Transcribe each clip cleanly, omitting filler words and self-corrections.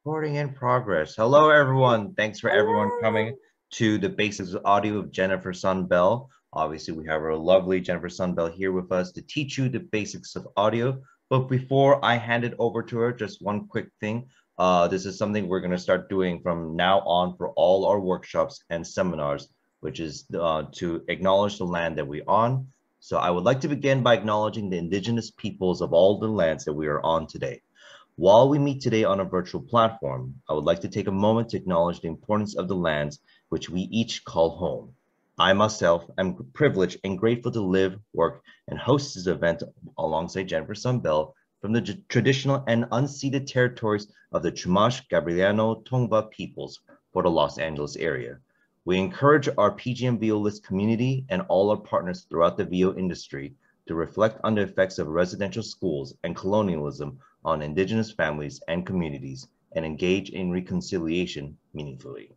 Recording in progress. Hello, everyone. Thanks for everyone coming to the Basics of Audio of Jennifer Sunbell. Obviously, we have our lovely Jennifer Sunbell here with us to teach you the basics of audio. But before I hand it over to her, just one quick thing. This is something we're going to start doing from now on for all our workshops and seminars, which is to acknowledge the land that we're on. So I would like to begin by acknowledging the indigenous peoples of all the lands that we are on today. While we meet today on a virtual platform, I would like to take a moment to acknowledge the importance of the lands which we each call home. I myself am privileged and grateful to live, work, and host this event alongside Jennifer Sunbell from the traditional and unceded territories of the Chumash, Gabrieliano, Tongva peoples for the Los Angeles area. We encourage our PGM violist community and all our partners throughout the VO industry to reflect on the effects of residential schools and colonialism on indigenous families and communities and engage in reconciliation meaningfully.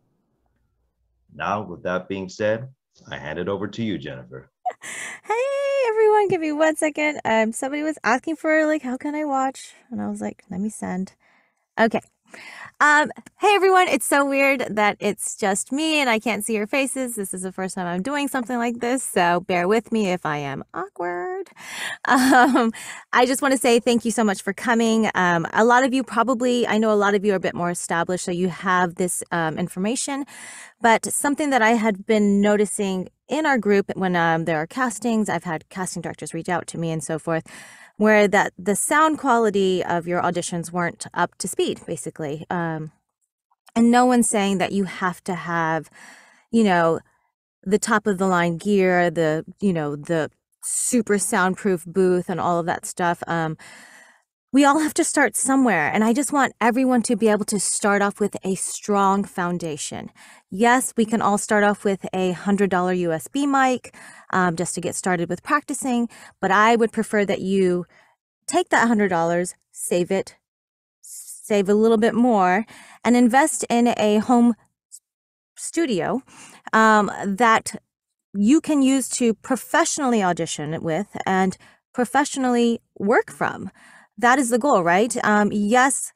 Now, with that being said, I hand it over to you, Jennifer. Hey everyone, give me 1 second. Somebody was asking for how can I watch? And I was like, let me send. Okay. Hey everyone, it's so weird that it's just me and I can't see your faces. This is the first time I'm doing something like this, so bear with me if I am awkward. I just want to say thank you so much for coming. A lot of you I know a lot of you are a bit more established, so you have this information, but something that I had been noticing in our group when there are castings, I've had casting directors reach out to me and so forth, where that the sound quality of your auditions weren't up to speed, basically. And no one's saying that you have to have, the top of the line gear, the super soundproof booth and all of that stuff. We all have to start somewhere. And I just want everyone to be able to start off with a strong foundation. Yes, we can all start off with a $100 USB mic just to get started with practicing. But I would prefer that you take that $100, save a little bit more, and invest in a home studio that you can use to professionally audition with and professionally work from. That is the goal, right? Yes,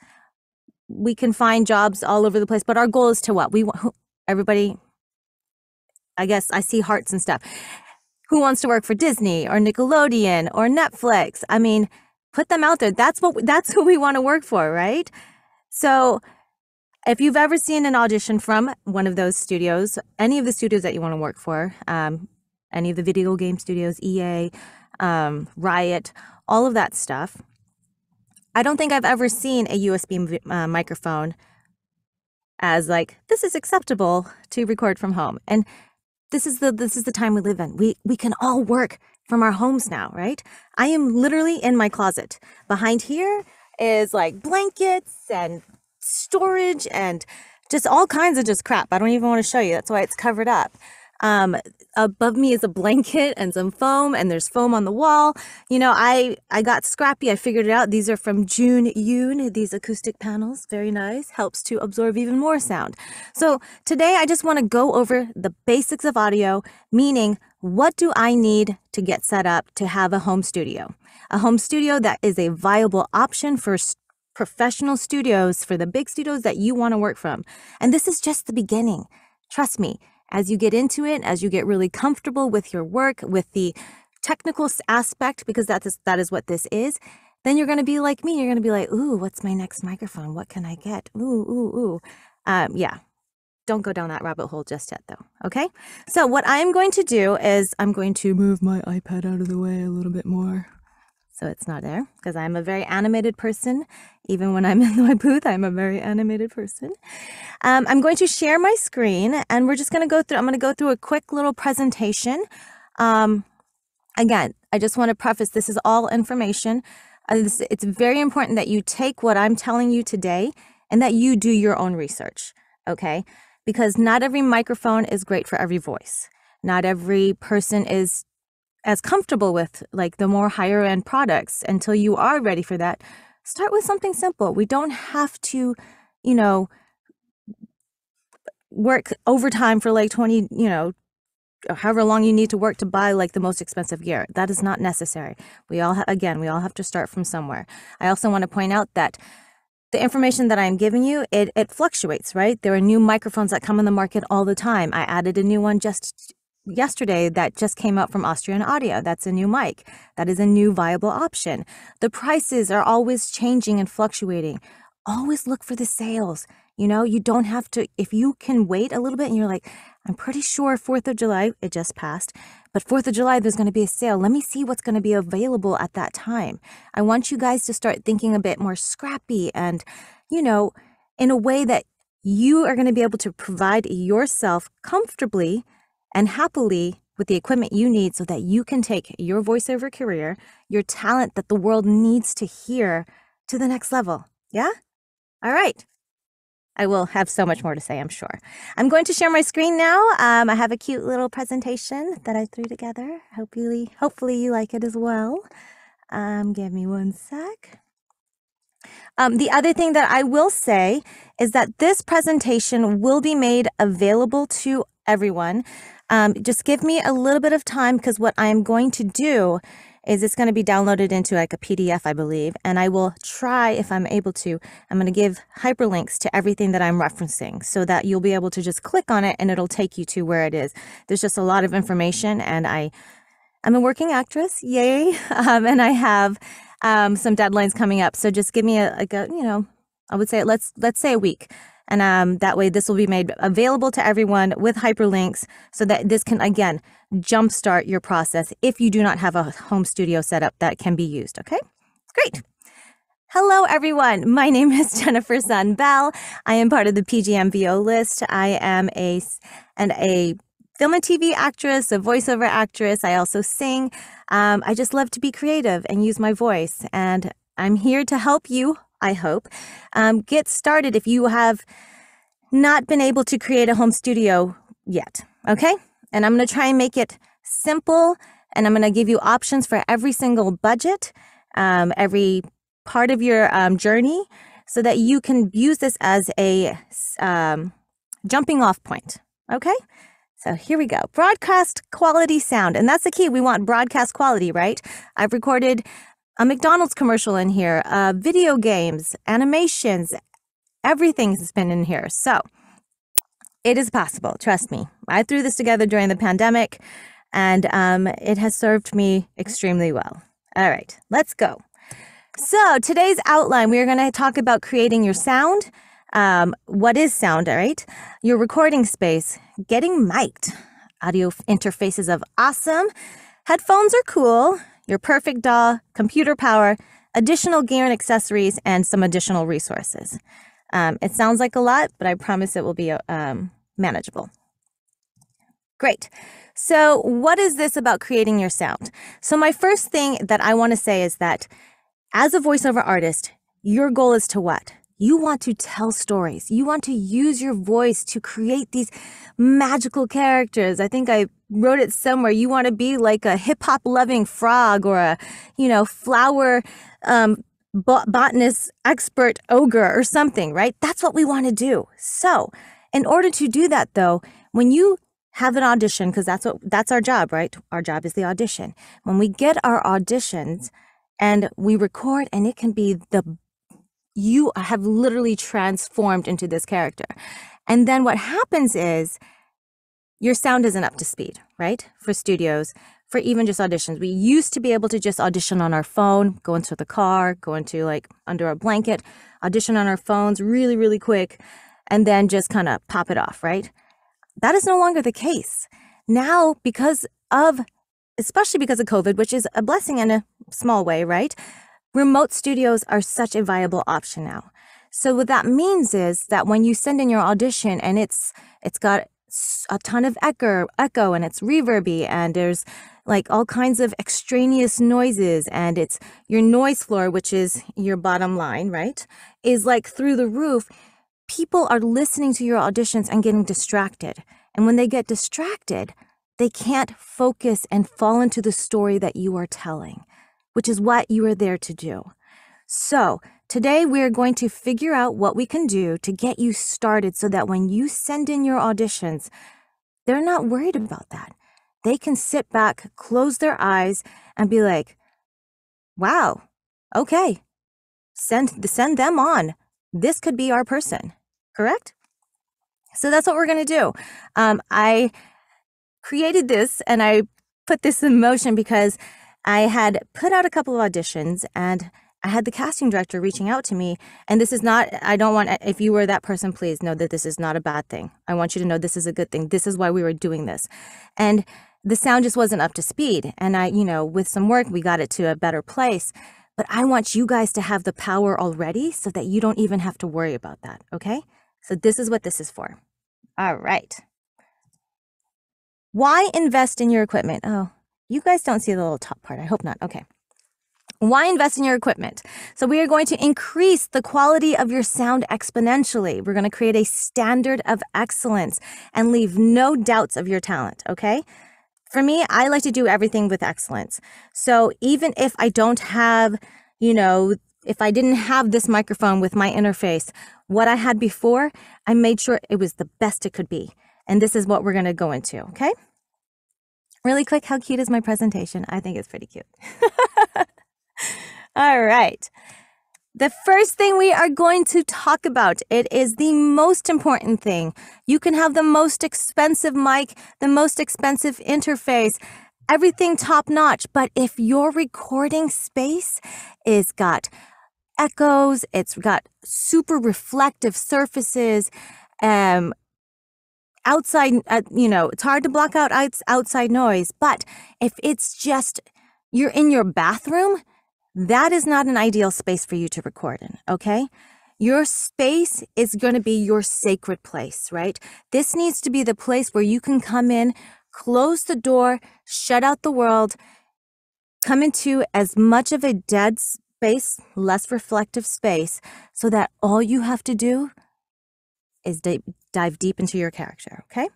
we can find jobs all over the place, but our goal is to what? Everybody, I guess I see hearts and stuff. Who wants to work for Disney or Nickelodeon or Netflix? I mean, put them out there. That's who we want to work for, right? So if you've ever seen an audition from one of those studios, any of the studios that you want to work for, any of the video game studios, EA, Riot, all of that stuff, I don't think I've ever seen a USB microphone as this is acceptable to record from home. And this is the time we live in. We can all work from our homes now, right? I am literally in my closet. Behind here is blankets and storage and just all kinds of just crap. I don't even want to show you. That's why it's covered up. Above me is a blanket and some foam, and there's foam on the wall. I got scrappy. I figured it out. These are from June Yoon, these acoustic panels. Very nice. Helps to absorb even more sound. So today I just want to go over the basics of audio, meaning what do I need to get set up to have a home studio? A home studio that is a viable option for professional studios, for the big studios that you want to work from. And this is just the beginning. Trust me. As you get into it, as you get really comfortable with your work, with the technical aspect, because that is what this is, then you're going to be like me. You're going to be like, ooh, what's my next microphone? What can I get? Ooh. Yeah. Don't go down that rabbit hole just yet, though. Okay? So what I'm going to do is I'm going to move my iPad out of the way a little bit more so it's not there, because I'm a very animated person. Even when I'm in my booth, I'm a very animated person. I'm going to share my screen, and we're just going to go through. I'm going to go through a quick little presentation. Again, I just want to preface, this is all information. It's very important that you take what I'm telling you today and that you do your own research, okay? Because not every microphone is great for every voice. Not every person is as comfortable with the more higher end products. Until you are ready for that, start with something simple. We don't have to, work overtime for 20, however long you need to work to buy the most expensive gear. That is not necessary. We all have to start from somewhere. I also want to point out that the information that I'm giving you, it fluctuates, right? There are new microphones that come on the market all the time. I added a new one just yesterday that just came out from Austrian Audio. That's a new mic. That is a new viable option. The prices are always changing and fluctuating. Always look for the sales. You know, you don't have to, if you can wait a little bit and you're like, I'm pretty sure 4th of July, it just passed, but 4th of July, there's going to be a sale. Let me see what's going to be available at that time. I want you guys to start thinking a bit more scrappy and, you know, in a way that you are going to be able to provide yourself comfortably and happily with the equipment you need so that you can take your voiceover career, your talent that the world needs to hear, to the next level. Yeah? All right. I will have so much more to say, I'm sure. I'm going to share my screen now. I have a cute little presentation that I threw together. Hopefully you like it as well. Give me one sec. The other thing that I will say is that this presentation will be made available to everyone. Just give me a little bit of time, because what I'm going to do is it's going to be downloaded into like a PDF, I believe, and I will try, if I'm able to, I'm going to give hyperlinks to everything that I'm referencing so that you'll be able to just click on it and it'll take you to where it is. There's just a lot of information, and I'm a working actress, yay, and I have some deadlines coming up. So just give me I would say let's say a week. And that way this will be made available to everyone with hyperlinks so that this can, again, jumpstart your process if you do not have a home studio setup that can be used, okay? Great. Hello, everyone. My name is Jennifer Sun Bell. I am part of the PGM VO list. I am a film and TV actress, a voiceover actress. I also sing. I just love to be creative and use my voice. And I'm here to help you, I hope, get started if you have not been able to create a home studio yet, okay? And I'm going to try and make it simple, and I'm going to give you options for every single budget, every part of your journey, so that you can use this as a jumping off point, okay? So here we go. Broadcast quality sound, and that's the key. We want broadcast quality, right? I've recorded a McDonald's commercial in here, video games, animations, everything's been in here. So it is possible, trust me. I threw this together during the pandemic, and it has served me extremely well. All right, let's go. So today's outline, we are going to talk about creating your sound. What is sound, right? Your recording space, getting mic'd, audio interfaces of awesome, headphones are cool, your perfect DAW, computer power, additional gear and accessories, and some additional resources. It sounds like a lot, but I promise it will be manageable. Great. So what is this about creating your sound? So my first thing that I want to say is that as a voiceover artist, your goal is to what? You want to tell stories. You want to use your voice to create these magical characters. I think I wrote it somewhere. You want to be like a hip hop loving frog or a, flower botanist expert ogre or something, right? That's what we want to do. So in order to do that, though, when you have an audition, because that's our job, right? Our job is the audition. When we get our auditions and we record, and it can be you have literally transformed into this character. And then what happens is your sound isn't up to speed, right? For studios, for even just auditions. We used to be able to just audition on our phone, go into the car, go into under a blanket, audition on our phones really, really quick, and then just kind of pop it off, right? That is no longer the case. Now, especially because of COVID, which is a blessing in a small way, right? Remote studios are such a viable option now. So what that means is that when you send in your audition and it's got a ton of echo and it's reverby and there's all kinds of extraneous noises and it's your noise floor, which is your bottom line, right, is through the roof, people are listening to your auditions and getting distracted. And when they get distracted, they can't focus and fall into the story that you are telling, which is what you are there to do. So today we're going to figure out what we can do to get you started so that when you send in your auditions, they're not worried about that. They can sit back, close their eyes, and be like, wow, okay, send them on. this could be our person, correct? So that's what we're going to do. I created this and I put this in motion because I had put out a couple of auditions and I had the casting director reaching out to me. And this is not, I don't want, if you were that person, please know that this is not a bad thing. I want you to know this is a good thing. This is why we were doing this. And the sound just wasn't up to speed. And I, with some work, we got it to a better place. But I want you guys to have the power already so that you don't even have to worry about that. Okay? So this is what this is for. All right. Why invest in your equipment? Oh, you guys don't see the little top part. I hope not. Okay. Why invest in your equipment? So we are going to increase the quality of your sound exponentially. We're going to create a standard of excellence and leave no doubts of your talent, okay? For me, I like to do everything with excellence. So even if I don't have, if I didn't have this microphone with my interface, what I had before, I made sure it was the best it could be. And this is what we're going to go into, okay? Really quick, how cute is my presentation? I think it's pretty cute. All right. The first thing we are going to talk about, it is the most important thing. You can have the most expensive mic, the most expensive interface, everything top notch, but if your recording space is got echoes, it's got super reflective surfaces, outside, it's hard to block out outside noise, but if it's just you're in your bathroom, that is not an ideal space for you to record in, okay? Your space is going to be your sacred place, right? This needs to be the place where you can come in, close the door, shut out the world, come into as much of a dead space, less reflective space, so that all you have to do is dive deep into your character, okay?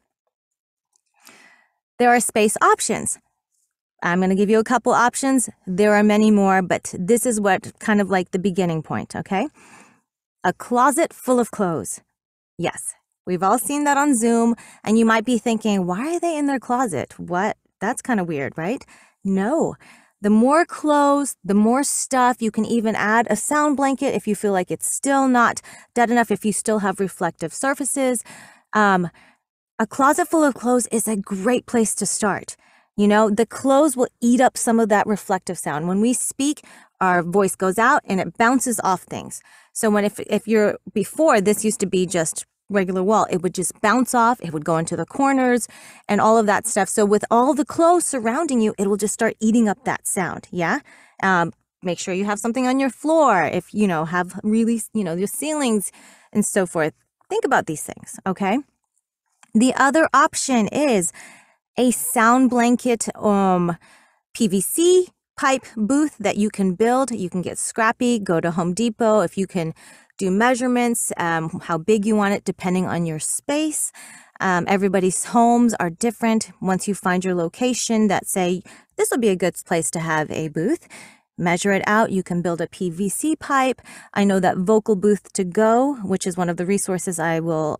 There are space options. I'm going to give you a couple options. There are many more, but this is what kind of like the beginning point, okay? A closet full of clothes. Yes, we've all seen that on Zoom, and you might be thinking, why are they in their closet? What? That's kind of weird, right? No. The more clothes, the more stuff. You can even add a sound blanket if you feel like it's still not dead enough, if you still have reflective surfaces. A closet full of clothes is a great place to start. The clothes will eat up some of that reflective sound. When we speak, our voice goes out and it bounces off things. So if you're before, this used to be just regular wall, it would just bounce off, it would go into the corners and all of that stuff. So with all the clothes surrounding you, it will just start eating up that sound, yeah? Make sure you have something on your floor. If, have really, your ceilings and so forth. Think about these things, okay? The other option is a sound blanket PVC pipe booth that you can build. You can get scrappy, go to Home Depot. If you can do measurements, how big you want it depending on your space. Everybody's homes are different. Once you find your location that say, this will be a good place to have a booth, measure it out. You can build a PVC pipe. I know that Vocal Booth to Go, which is one of the resources I will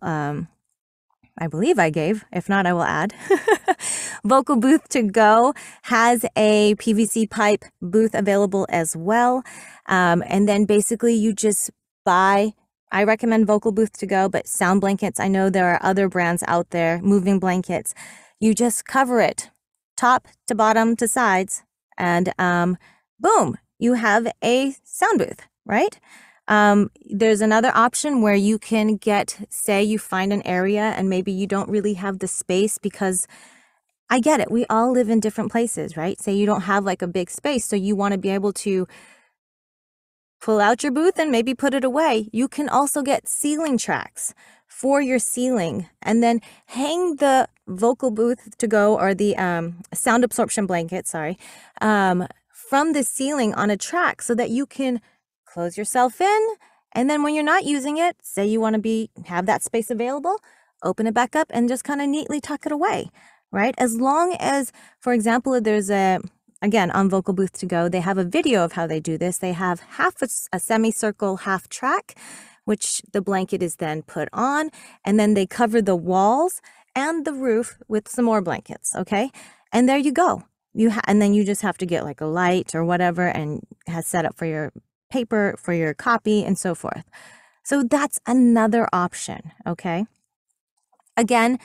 I believe I gave. If not, I will add. Vocal Booth to Go has a PVC pipe booth available as well. And then basically you just buy, I recommend Vocal Booth to Go, but sound blankets, I know there are other brands out there, moving blankets. You just cover it top to bottom to sides and boom, you have a sound booth, right? There's another option where you can say you find an area and maybe you don't really have the space because I get it. We all live in different places, right? Say you don't have like a big space, so you want to be able to pull out your booth and maybe put it away. You can also get ceiling tracks for your ceiling and then hang the Vocal Booth to Go or the sound absorption blanket, from the ceiling on a track so that you can close yourself in, and then when you're not using it, say you want to have that space available, open it back up and just kind of neatly tuck it away, right? As long as, for example, if there's again, on Vocal Booth to Go, they have a video of how they do this. They have half a semicircle, half track, which the blanket is then put on, and then they cover the walls and the roof with some more blankets, okay? And there you go. And then you just have to get like a light or whatever and has set up for your paper, for your copy, and so forth. So that's another option, okay? Again,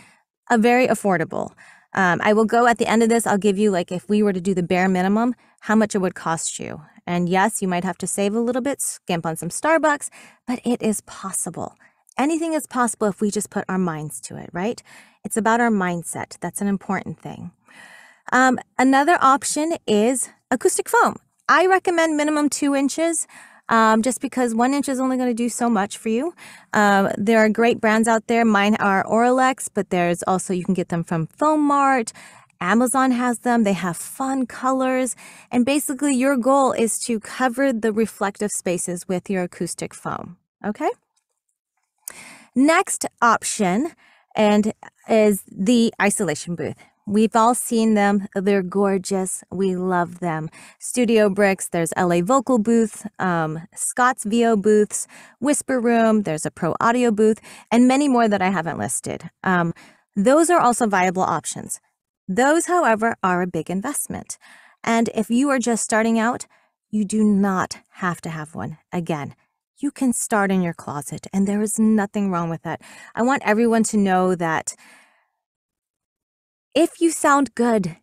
a very affordable. I will go at the end of this, I'll give you, like, if we were to do the bare minimum, how much it would cost you. And yes, you might have to save a little bit, skimp on some Starbucks, but it is possible. Anything is possible if we just put our minds to it, right? It's about our mindset. That's an important thing. Another option is acoustic foam. I recommend minimum 2 inches. Just because 1 inch is only going to do so much for you. There are great brands out there. Mine are Oralex, but there's also, you can get them from Foam Mart. Amazon has them. They have fun colors. And basically your goal is to cover the reflective spaces with your acoustic foam. Okay? Next option is the isolation booth. We've all seen them. They're gorgeous. We love them. Studio Bricks, there's LA Vocal Booth, Scott's VO booths, Whisper Room, there's a Pro Audio booth, and many more that I haven't listed. Those are also viable options. Those, however, are a big investment. And if you are just starting out, you do not have to have one. Again, you can start in your closet, and there is nothing wrong with that. I want everyone to know that if you sound good,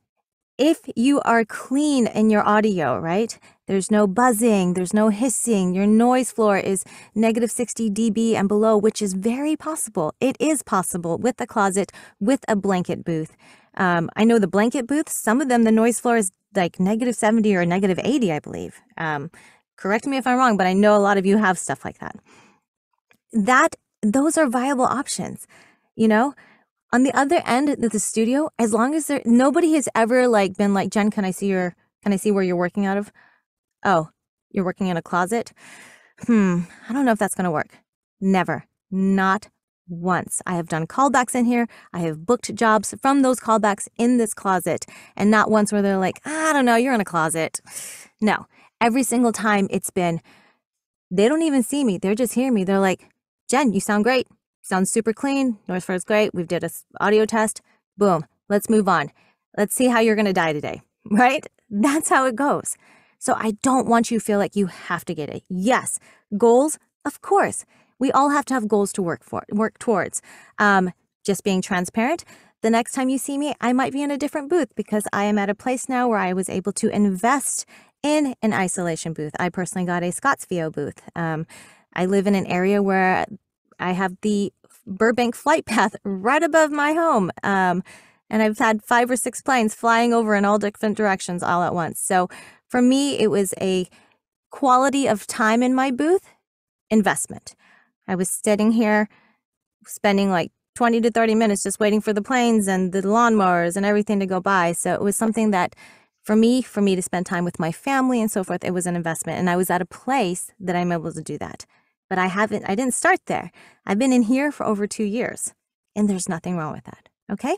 if you are clean in your audio, right? There's no buzzing, there's no hissing, your noise floor is negative 60 dB and below, which is very possible. It is possible with a closet, with a blanket booth. I know the blanket booths, some of them, the noise floor is like negative 70 or negative 80, I believe. Correct me if I'm wrong, but I know a lot of you have stuff like that. Those are viable options, you know? On the other end of the studio, as long as nobody has ever like been like, Jen, can I see where you're working out of? Oh, you're working in a closet? I don't know if that's going to work. Never. Not once. I have done callbacks in here. I have booked jobs from those callbacks in this closet, and not once where they're like, I don't know, you're in a closet. No. Every single time it's been, they don't even see me. They're just hearing me. They're like, Jen, you sound great. Sounds super clean. Noise floor is great. We've did a audio test. Boom. Let's move on. Let's see how you're going to die today, right? That's how it goes. So I don't want you to feel like you have to get it. Yes, goals, of course. We all have to have goals to work towards. Just being transparent, the next time you see me, I might be in a different booth because I am at a place now where I was able to invest in an isolation booth. I personally got a Scott's VO booth. I live in an area where I have the Burbank flight path right above my home. And I've had 5 or 6 planes flying over in all different directions all at once. So for me, it was a quality of time in my booth investment. I was sitting here spending like 20 to 30 minutes just waiting for the planes and the lawnmowers and everything to go by. So it was something that for me to spend time with my family and so forth, it was an investment. And I was at a place that I'm able to do that. But I didn't start there. I've been in here for over 2 years, and there's nothing wrong with that, okay?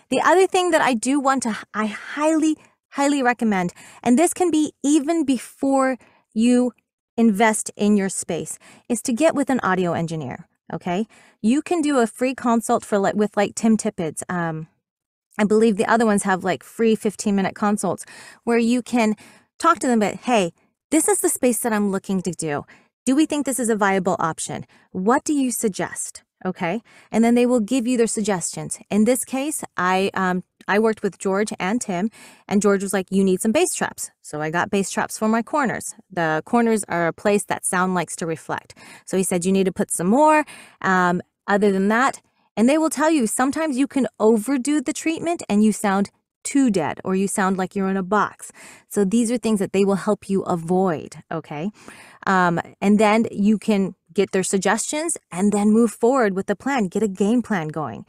The other thing that I highly, highly recommend, and this can be even before you invest in your space, is to get with an audio engineer, okay? You can do a free consult with Tim Tippett's. I believe the other ones have like free 15-minute consults where you can talk to them about, hey, this is the space that I'm looking to do. Do we think this is a viable option? What do you suggest? Okay. And then they will give you their suggestions. In this case, I worked with George and Tim, and George was like, you need some bass traps. So I got bass traps for my corners. The corners are a place that sound likes to reflect. So he said, you need to put some more. Other than that, and they will tell you, sometimes you can overdo the treatment and you sound too dead, or you sound like you're in a box. So these are things that they will help you avoid, okay? And then you can get their suggestions and then move forward with the plan. Get a game plan going.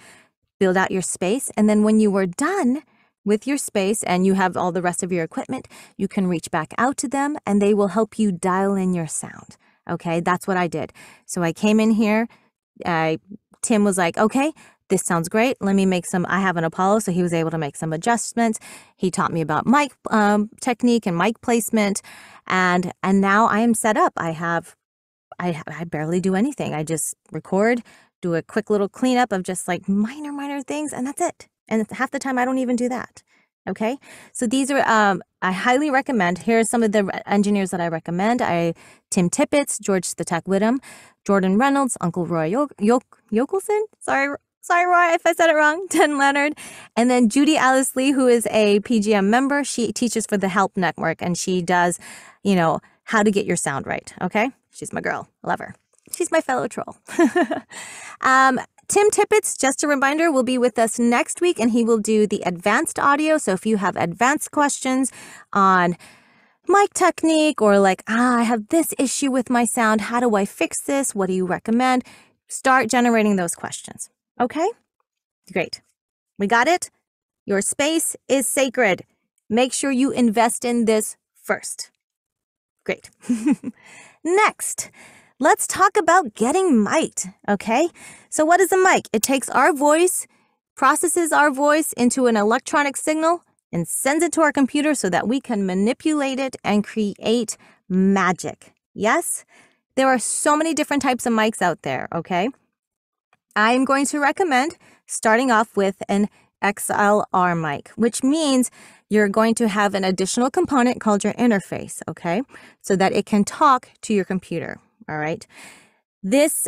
Build out your space. And then when you are done with your space and you have all the rest of your equipment, you can reach back out to them and they will help you dial in your sound. Okay, that's what I did. So I came in here. Tim was like, okay, this sounds great. Let me make some, I have an Apollo, so he was able to make some adjustments. He taught me about mic technique and mic placement. And now I am set up. I barely do anything. I just record, do a quick little cleanup of just like minor things, and that's it. And half the time I don't even do that. Okay, so these are, I highly recommend. Here are some of the engineers that I recommend. Tim Tippett, George the Tech Whittam, Jordan Reynolds, Uncle Roy Yokelson. Sorry, Roy, if I said it wrong. Ted Leonard, and then Judy Alice Lee, who is a PGM member. She teaches for the Help Network, and she does, how to get your sound right. Okay, she's my girl. I love her. She's my fellow troll. Tim Tippett, just a reminder, will be with us next week, and he will do the advanced audio. So if you have advanced questions on mic technique, or like, I have this issue with my sound, how do I fix this? What do you recommend? Start generating those questions. Okay? Great. We got it? Your space is sacred. Make sure you invest in this first. Great. Next, let's talk about getting mic'd, okay? So what is a mic? It takes our voice, processes our voice into an electronic signal, and sends it to our computer so that we can manipulate it and create magic. Yes? There are so many different types of mics out there, okay? I'm going to recommend starting off with an XLR mic, which means you're going to have an additional component called your interface, okay? So that it can talk to your computer, all right? This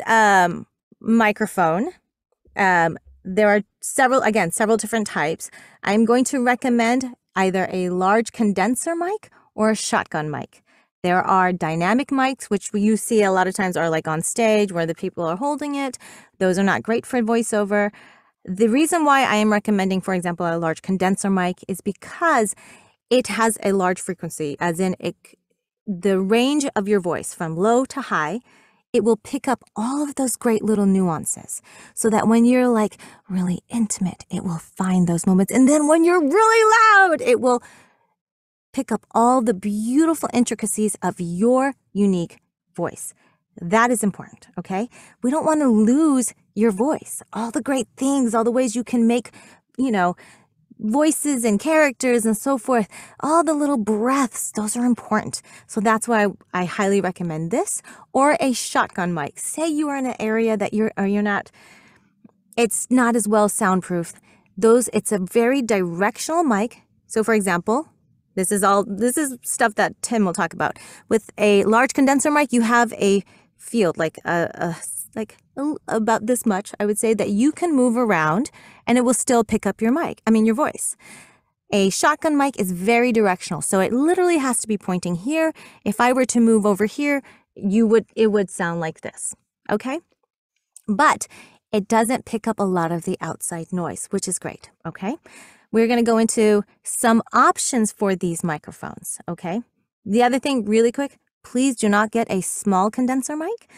microphone, there are several different types. I'm going to recommend either a large condenser mic or a shotgun mic. There are dynamic mics, which you see a lot of times are like on stage where the people are holding it. Those are not great for voiceover. The reason why I am recommending, for example, a large condenser mic is because it has a large frequency, as in the range of your voice from low to high, it will pick up all of those great little nuances so that when you're like really intimate, it will find those moments. And then when you're really loud, it will pick up all the beautiful intricacies of your unique voice. That is important, okay? We don't want to lose your voice, all the great things, all the ways you can make, voices and characters and so forth, all the little breaths, those are important. So that's why I highly recommend this or a shotgun mic. Say you are in an area that it's not as well soundproof. It's a very directional mic. So for example, this is stuff that Tim will talk about. With a large condenser mic, you have a field like about this much, I would say, that you can move around and it will still pick up your voice. A shotgun mic is very directional, so it literally has to be pointing here. If I were to move over here, it would sound like this, okay? But it doesn't pick up a lot of the outside noise, which is great, okay? We're going to go into some options for these microphones, okay? The other thing, really quick, please do not get a small condenser mic.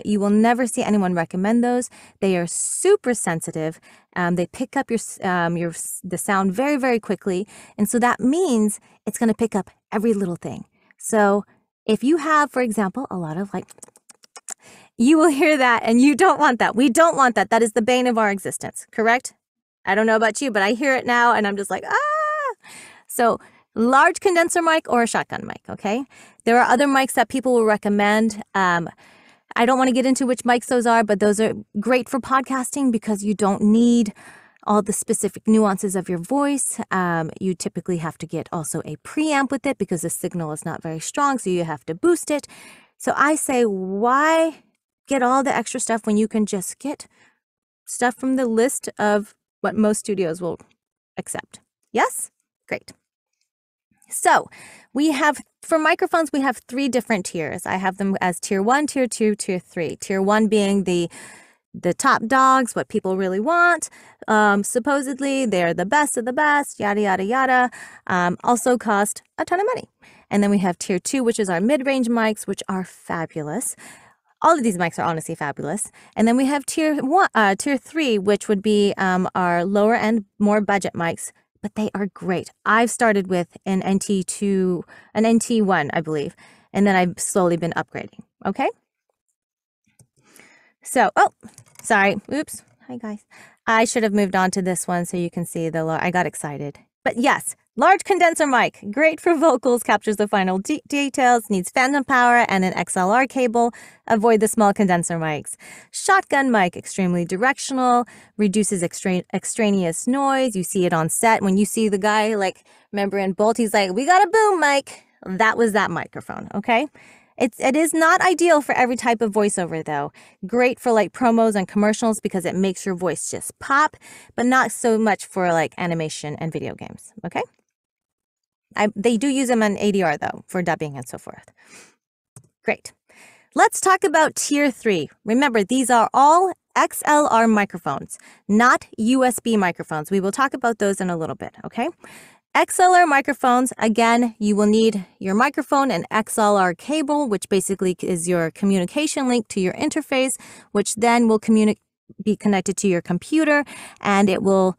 You will never see anyone recommend those. They are super sensitive. They pick up the sound very, very quickly. And so that means it's going to pick up every little thing. So if you have, for example, a lot of you will hear that and you don't want that. We don't want that. That is the bane of our existence, correct? I don't know about you, but I hear it now and I'm just like, ah! So large condenser mic or a shotgun mic, okay? There are other mics that people will recommend. I don't want to get into which mics those are, but those are great for podcasting because you don't need all the specific nuances of your voice. You typically have to get also a preamp with it because the signal is not very strong, so you have to boost it. So I say, why get all the extra stuff when you can just get stuff from the list of what most studios will accept? Yes? Great. So for microphones, we have 3 different tiers. I have them as tier 1, tier 2, tier 3. Tier 1 being the top dogs, what people really want. Supposedly, they're the best of the best, yada, yada, yada. Also cost a ton of money. And then we have tier 2, which is our mid-range mics, which are fabulous. All of these mics are honestly fabulous. And then we have tier 3, which would be our lower end, more budget mics, but they are great. I've started with an NT1, I believe, and then I've slowly been upgrading, okay? So, sorry, oops, hi guys. I should have moved on to this one so you can see I got excited. But yes, large condenser mic, great for vocals, captures the final details, needs phantom power and an XLR cable. Avoid the small condenser mics. Shotgun mic, extremely directional, reduces extraneous noise. You see it on set. When you see the guy, like, remember in Bolt, he's like, we got a boom mic. That was that microphone, okay? It is not ideal for every type of voiceover, though. Great for like promos and commercials because it makes your voice just pop, but not so much for like animation and video games, okay? They do use them on ADR, though, for dubbing and so forth. Great. Let's talk about Tier 3. Remember, these are all XLR microphones, not USB microphones. We will talk about those in a little bit, okay? XLR microphones, again, you will need your microphone and XLR cable, which basically is your communication link to your interface, which then will be connected to your computer, and it will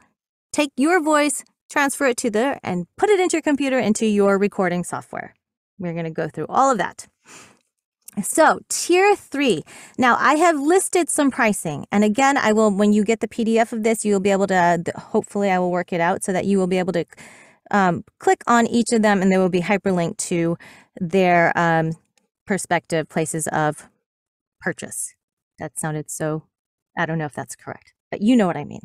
take your voice, transfer it to there, and put it into your computer, into your recording software. We're going to go through all of that. So Tier 3. Now I have listed some pricing, and again, I will, when you get the PDF of this, you'll be able to, hopefully I will work it out so that you will be able to click on each of them and they will be hyperlinked to their perspective places of purchase. That sounded so, I don't know if that's correct, but you know what I mean.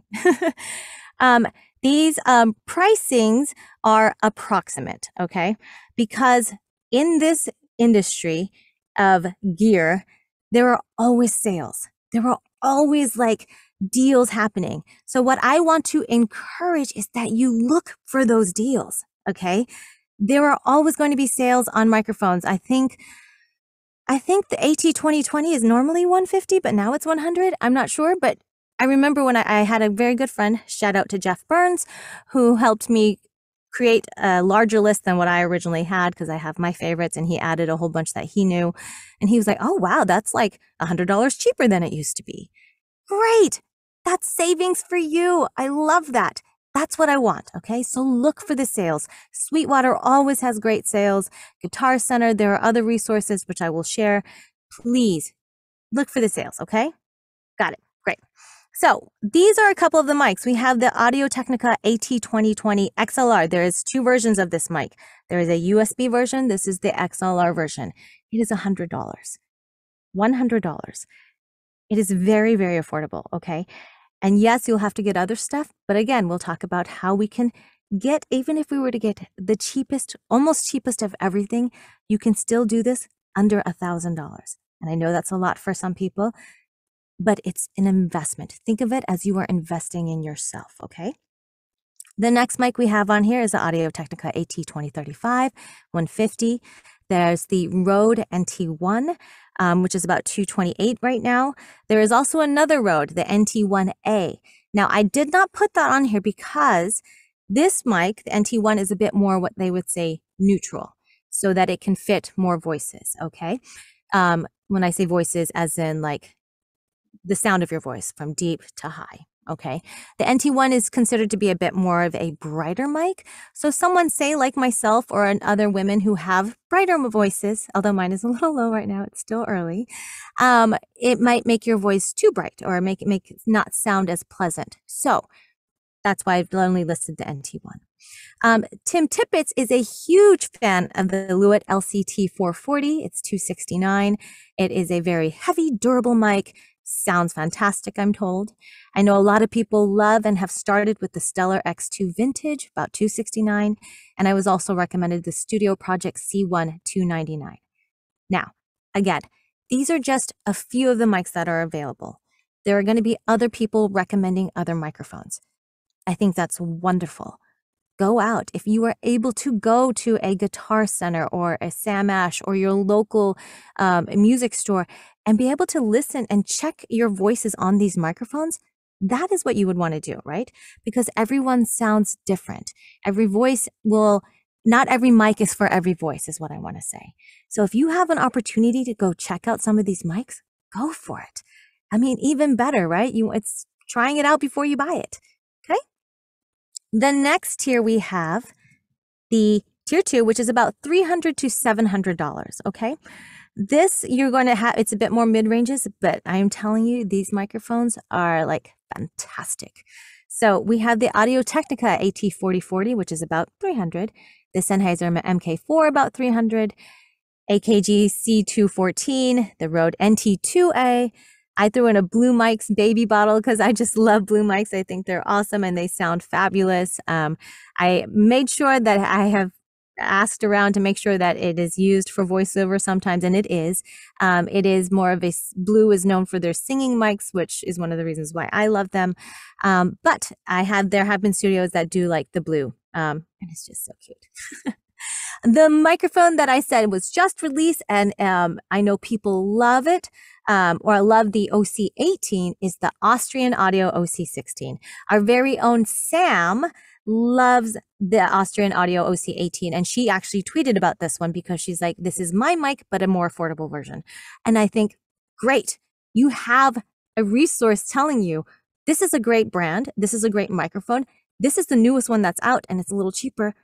These pricings are approximate, okay? Because in this industry of gear, there are always sales. There are always like deals happening. So what I want to encourage is that you look for those deals, okay? There are always going to be sales on microphones. I think the AT2020 is normally $150, but now it's $100. I'm not sure, but I remember when I had a very good friend, shout out to Jeff Burns, who helped me create a larger list than what I originally had because I have my favorites, and he added a whole bunch that he knew. And he was like, oh, wow, that's like $100 cheaper than it used to be. Great. That's savings for you. I love that. That's what I want, okay? So look for the sales. Sweetwater always has great sales. Guitar Center, there are other resources which I will share. Please look for the sales, okay? Got it. Great. So these are a couple of the mics. We have the Audio-Technica AT2020 XLR. There is two versions of this mic. There is a USB version. This is the XLR version. It is $100. $100. It is very, very affordable, okay? And yes, you'll have to get other stuff, but again, we'll talk about how we can get, even if we were to get the cheapest, almost cheapest of everything, you can still do this under $1,000. And I know that's a lot for some people, but it's an investment. Think of it as you are investing in yourself, okay? The next mic we have on here is the Audio-Technica AT2035 150. There's the Rode NT1, which is about $228 right now. There is also another Rode, the NT1A. Now, I did not put that on here because this mic, the NT1, is a bit more what they would say neutral, so that it can fit more voices, okay? When I say voices, as in like the sound of your voice from deep to high. Okay. The NT1 is considered to be a bit more of a brighter mic. So someone say like myself or other women who have brighter voices, although mine is a little low right now, it's still early. It might make your voice too bright or make it not sound as pleasant. So that's why I've only listed the NT1. Tim Tippett is a huge fan of the Lewitt LCT 440. It's $269. It is a very heavy, durable mic. Sounds fantastic, I'm told. I know a lot of people love and have started with the Stellar X2 Vintage, about $269, and I was also recommended the Studio Project C1, $299. Now, again, these are just a few of the mics that are available. There are going to be other people recommending other microphones. I think that's wonderful. Go out. If you are able to go to a Guitar Center or a Sam Ash or your local music store and be able to listen and check your voices on these microphones, that is what you would want to do, right? Because everyone sounds different. Every voice will, not every mic is for every voice is what I want to say. So if you have an opportunity to go check out some of these mics, go for it. I mean, even better, right? It's trying it out before you buy it. Okay. The next tier we have the tier 2, which is about $300 to $700. Okay. This you're going to have, it's a bit more mid-ranges, but I'm telling you, these microphones are like fantastic. So we have the Audio-Technica AT4040, which is about 300. The Sennheiser MK4, about 300. AKG C214, the Rode NT2A. I threw in a Blue Mike's baby bottle because I just love Blue Mike's. I think they're awesome and they sound fabulous. I made sure that I have asked around to make sure that it is used for voiceover sometimes, and it is. It is more of a, Blue is known for their singing mics, which is one of the reasons why I love them. But there have been studios that do like the Blue, and it's just so cute. The microphone that I said was just released, and I know people love it, or love the OC18, is the Austrian Audio OC16. Our very own Sam loves the Austrian Audio OC18, and she actually tweeted about this one because she's like, this is my mic, but a more affordable version. And I think, great, you have a resource telling you, this is a great brand, this is a great microphone, this is the newest one that's out, and it's a little cheaper.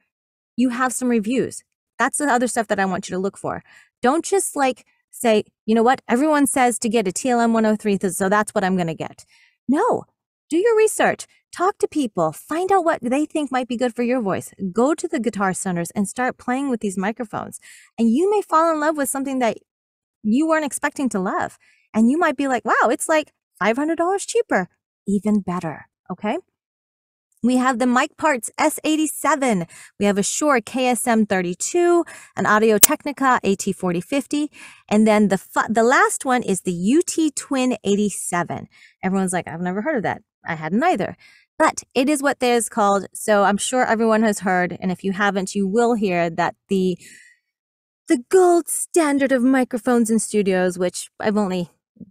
You have some reviews. That's the other stuff that I want you to look for. Don't just like say, you know what, everyone says to get a TLM 103, so that's what I'm going to get. No, do your research. Talk to people. Find out what they think might be good for your voice. Go to the guitar centers and start playing with these microphones. And you may fall in love with something that you weren't expecting to love. And you might be like, wow, it's like $500 cheaper. Even better, okay? We have the Mic Parts S87. We have a Shure KSM32, an Audio-Technica AT4050, and then the last one is the UT Twin 87. Everyone's like, I've never heard of that. I hadn't either. But it is what there's called. So I'm sure everyone has heard, and if you haven't, you will hear that the gold standard of microphones in studios, which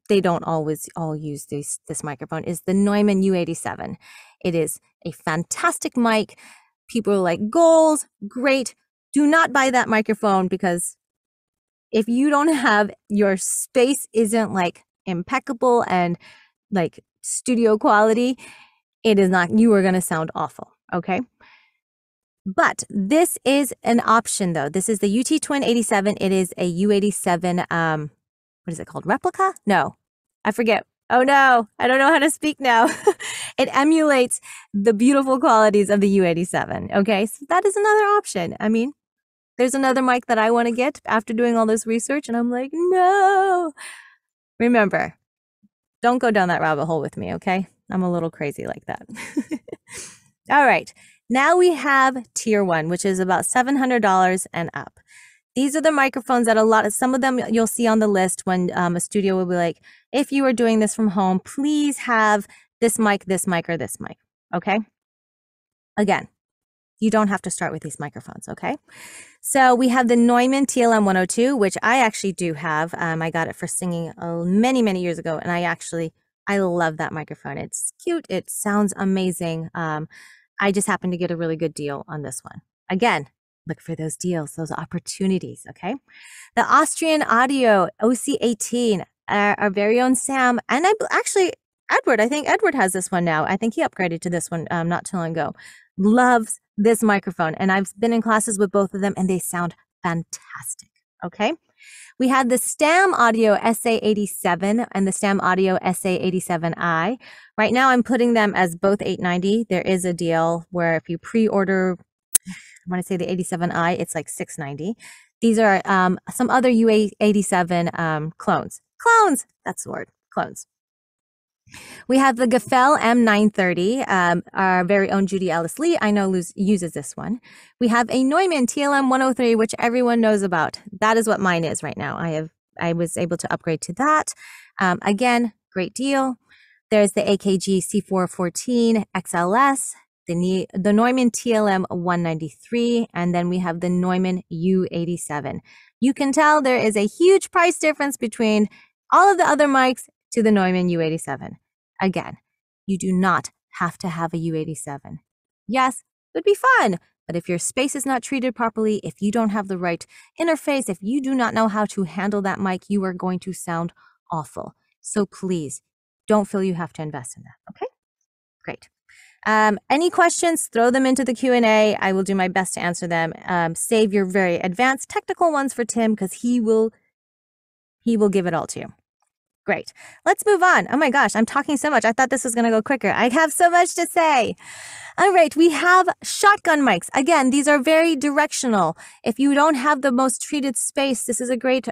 they don't always all use this microphone, is the Neumann U87. It is a fantastic mic. People are like, goals, great. Do not buy that microphone, because if you don't have, your space isn't like impeccable and like studio quality, it is not, you are going to sound awful. Okay. But this is an option though. This is the UT Twin 87. It is a U87, what is it called? Replica? No, I forget. Oh no, I don't know how to speak now. It emulates the beautiful qualities of the U87. Okay, so that is another option. I mean, there's another mic that I want to get after doing all this research, and I'm like, no. Remember, don't go down that rabbit hole with me, okay? I'm a little crazy like that. All right, now we have tier 1, which is about $700 and up. These are the microphones that some of them you'll see on the list when a studio will be like, if you are doing this from home, please have this mic, or this mic, okay? Again, you don't have to start with these microphones, okay? So we have the Neumann TLM 102, which I actually do have. I got it for singing many, many years ago, and I love that microphone. It's cute. It sounds amazing. I just happened to get a really good deal on this one. Again, look for those deals, those opportunities, okay? The Austrian Audio OC18, our very own Sam, and Edward, I think Edward has this one now. I think he upgraded to this one not too long ago. Loves this microphone, and I've been in classes with both of them, and they sound fantastic, okay? We had the Stam Audio SA87 and the Stam Audio SA87i. Right now, I'm putting them as both 890. There is a deal where if you pre-order, I want to say the 87i, it's like 690. These are some other U87 clones. Clones! That's the word. Clones. We have the Gefell M930. Our very own Judy Ellis Lee, I know, uses this one. We have a Neumann TLM 103, which everyone knows about. That is what mine is right now. I was able to upgrade to that. Again, great deal. There's the AKG C414 XLS, the Neumann TLM 193, and then we have the Neumann U87. You can tell there is a huge price difference between all of the other mics to the Neumann U87. Again, you do not have to have a U87. Yes, it would be fun, but if your space is not treated properly, if you don't have the right interface, if you do not know how to handle that mic, you are going to sound awful. So please, don't feel you have to invest in that, okay? Great. Any questions, throw them into the Q&A. I will do my best to answer them. Save your very advanced technical ones for Tim, because he will give it all to you. Great. Let's move on. Oh my gosh, I'm talking so much. I thought this was going to go quicker. I have so much to say. All right, we have shotgun mics. Again, these are very directional. If you don't have the most treated space, this is a great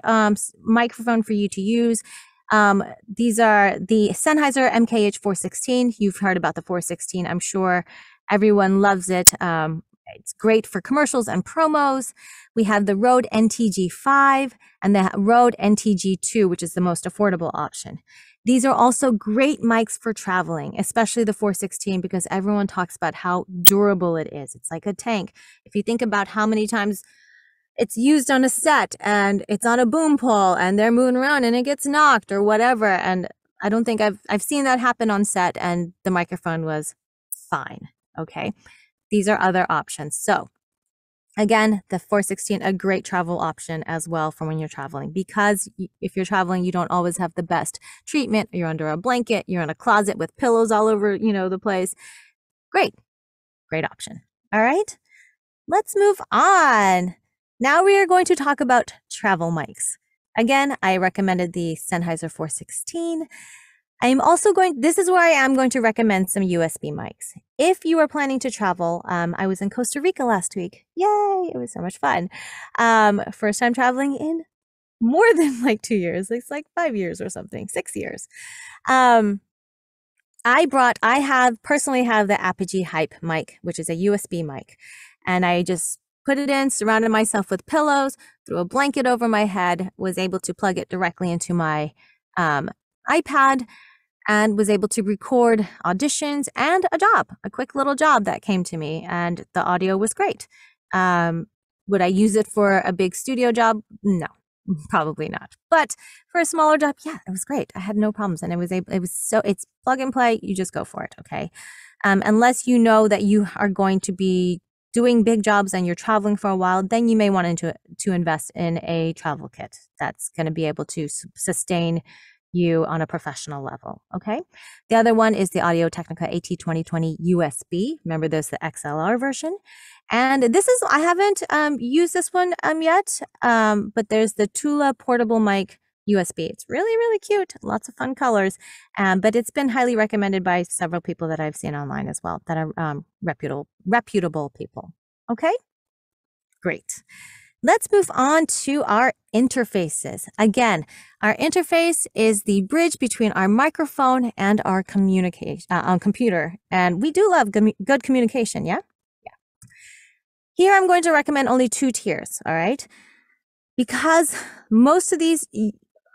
microphone for you to use. These are the Sennheiser MKH 416. You've heard about the 416. I'm sure everyone loves it. It's great for commercials and promos. We have the Rode NTG5 and the Rode NTG2, which is the most affordable option. These are also great mics for traveling, especially the 416, because everyone talks about how durable it is. It's like a tank. If you think about how many times it's used on a set and it's on a boom pole and they're moving around and it gets knocked or whatever. And I don't think I've seen that happen on set, and the microphone was fine. Okay. These are other options. So again, the 416, a great travel option as well for when you're traveling, because if you're traveling, you don't always have the best treatment. You're under a blanket, you're in a closet with pillows all over, the place. Great option. All right, let's move on. Now we are going to talk about travel mics. Again, I recommended the Sennheiser 416. This is where I am going to recommend some USB mics. If you are planning to travel, I was in Costa Rica last week. Yay, it was so much fun. First time traveling in more than like 2 years. It's like 5 years or something, 6 years. I personally have the Apogee Hype mic, which is a USB mic. And I just put it in, surrounded myself with pillows, threw a blanket over my head, was able to plug it directly into my iPad, and was able to record auditions and a quick little job that came to me, and the audio was great. Would I use it for a big studio job? No, probably not. But for a smaller job, yeah, it was great. I had no problems, and it's plug and play. You just go for it, okay? Unless you know that you are going to be doing big jobs and you're traveling for a while, then you may want to invest in a travel kit that's going to be able to sustain you on a professional level. Okay. The other one is the Audio-Technica AT2020 USB. Remember, there's the XLR version. And I haven't used this one yet, but there's the Tula portable mic USB. It's really, really cute. Lots of fun colors. But it's been highly recommended by several people that I've seen online as well, that are reputable people. Okay. Great. Let's move on to our interfaces. Again, our interface is the bridge between our microphone and our computer. And we do love good communication, yeah? Yeah. Here I'm going to recommend only 2 tiers, all right? Because most of these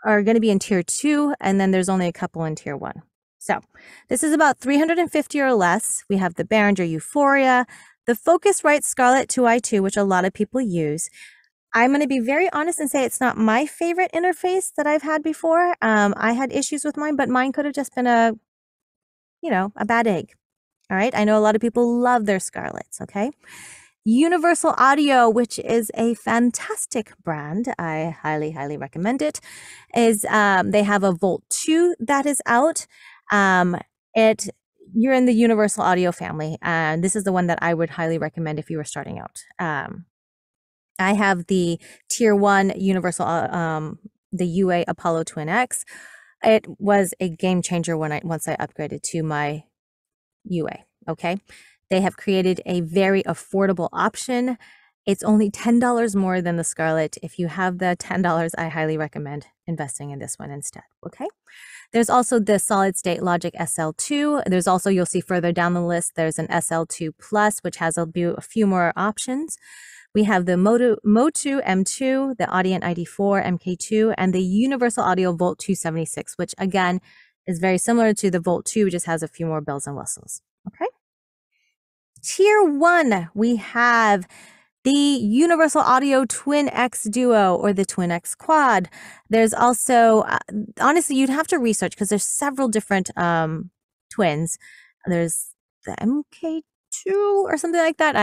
are going to be in tier 2, and then there's only a couple in tier 1. So this is about $350 or less. We have the Behringer Euphoria, the Focusrite Scarlett 2i2, which a lot of people use. I'm going to be very honest and say it's not my favorite interface that I've had before. I had issues with mine, but mine could have just been a bad egg. All right. I know a lot of people love their Scarletts. Okay. Universal Audio, which is a fantastic brand. I highly, highly recommend it. They have a Volt 2 that is out. You're in the Universal Audio family, and this is the one that I would highly recommend if you were starting out. I have the tier 1 Universal, the UA Apollo Twin X. It was a game changer once I upgraded to my UA. Okay. They have created a very affordable option. It's only $10 more than the Scarlett. If you have the $10, I highly recommend investing in this one instead. Okay. There's also the solid state Logic SL2. There's also, you'll see further down the list, there's an SL2 Plus, which has a few more options. We have the Motu M2, the Audient ID4 MK2, and the Universal Audio Volt 276, which again is very similar to the Volt 2, just has a few more bells and whistles. Okay. Tier 1, we have the Universal Audio Twin X Duo or the Twin X Quad. There's also, honestly, you'd have to research because there's several different twins. There's the MK2 or something like that.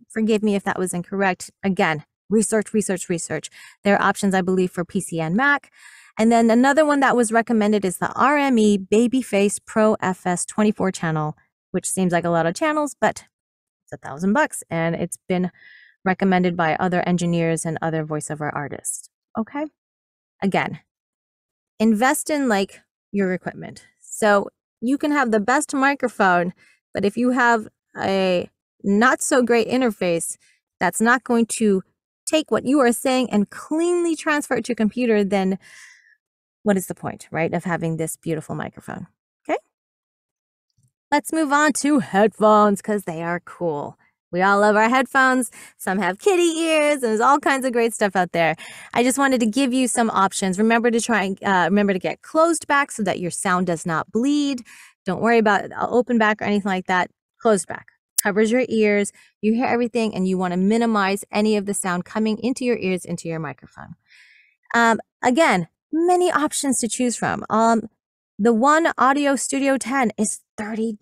Forgive me if that was incorrect. Again, research. There are options, I believe, for PC and Mac. And then another one that was recommended is the RME Babyface Pro FS 24 channel, which seems like a lot of channels, but it's $1,000, and it's been recommended by other engineers and other voiceover artists. Okay. Again, invest in like your equipment. So you can have the best microphone, but if you have a not so great interface that's not going to take what you are saying and cleanly transfer it to a computer, then what is the point, right, of having this beautiful microphone? Okay. Let's move on to headphones because they are cool. We all love our headphones. Some have kitty ears, and there's all kinds of great stuff out there. I just wanted to give you some options. Remember to get closed back so that your sound does not bleed. Don't worry about open back or anything like that. Closed back covers your ears. You hear everything, and you want to minimize any of the sound coming into your ears, into your microphone. Again, many options to choose from. The one Audio Studio 10 is $30.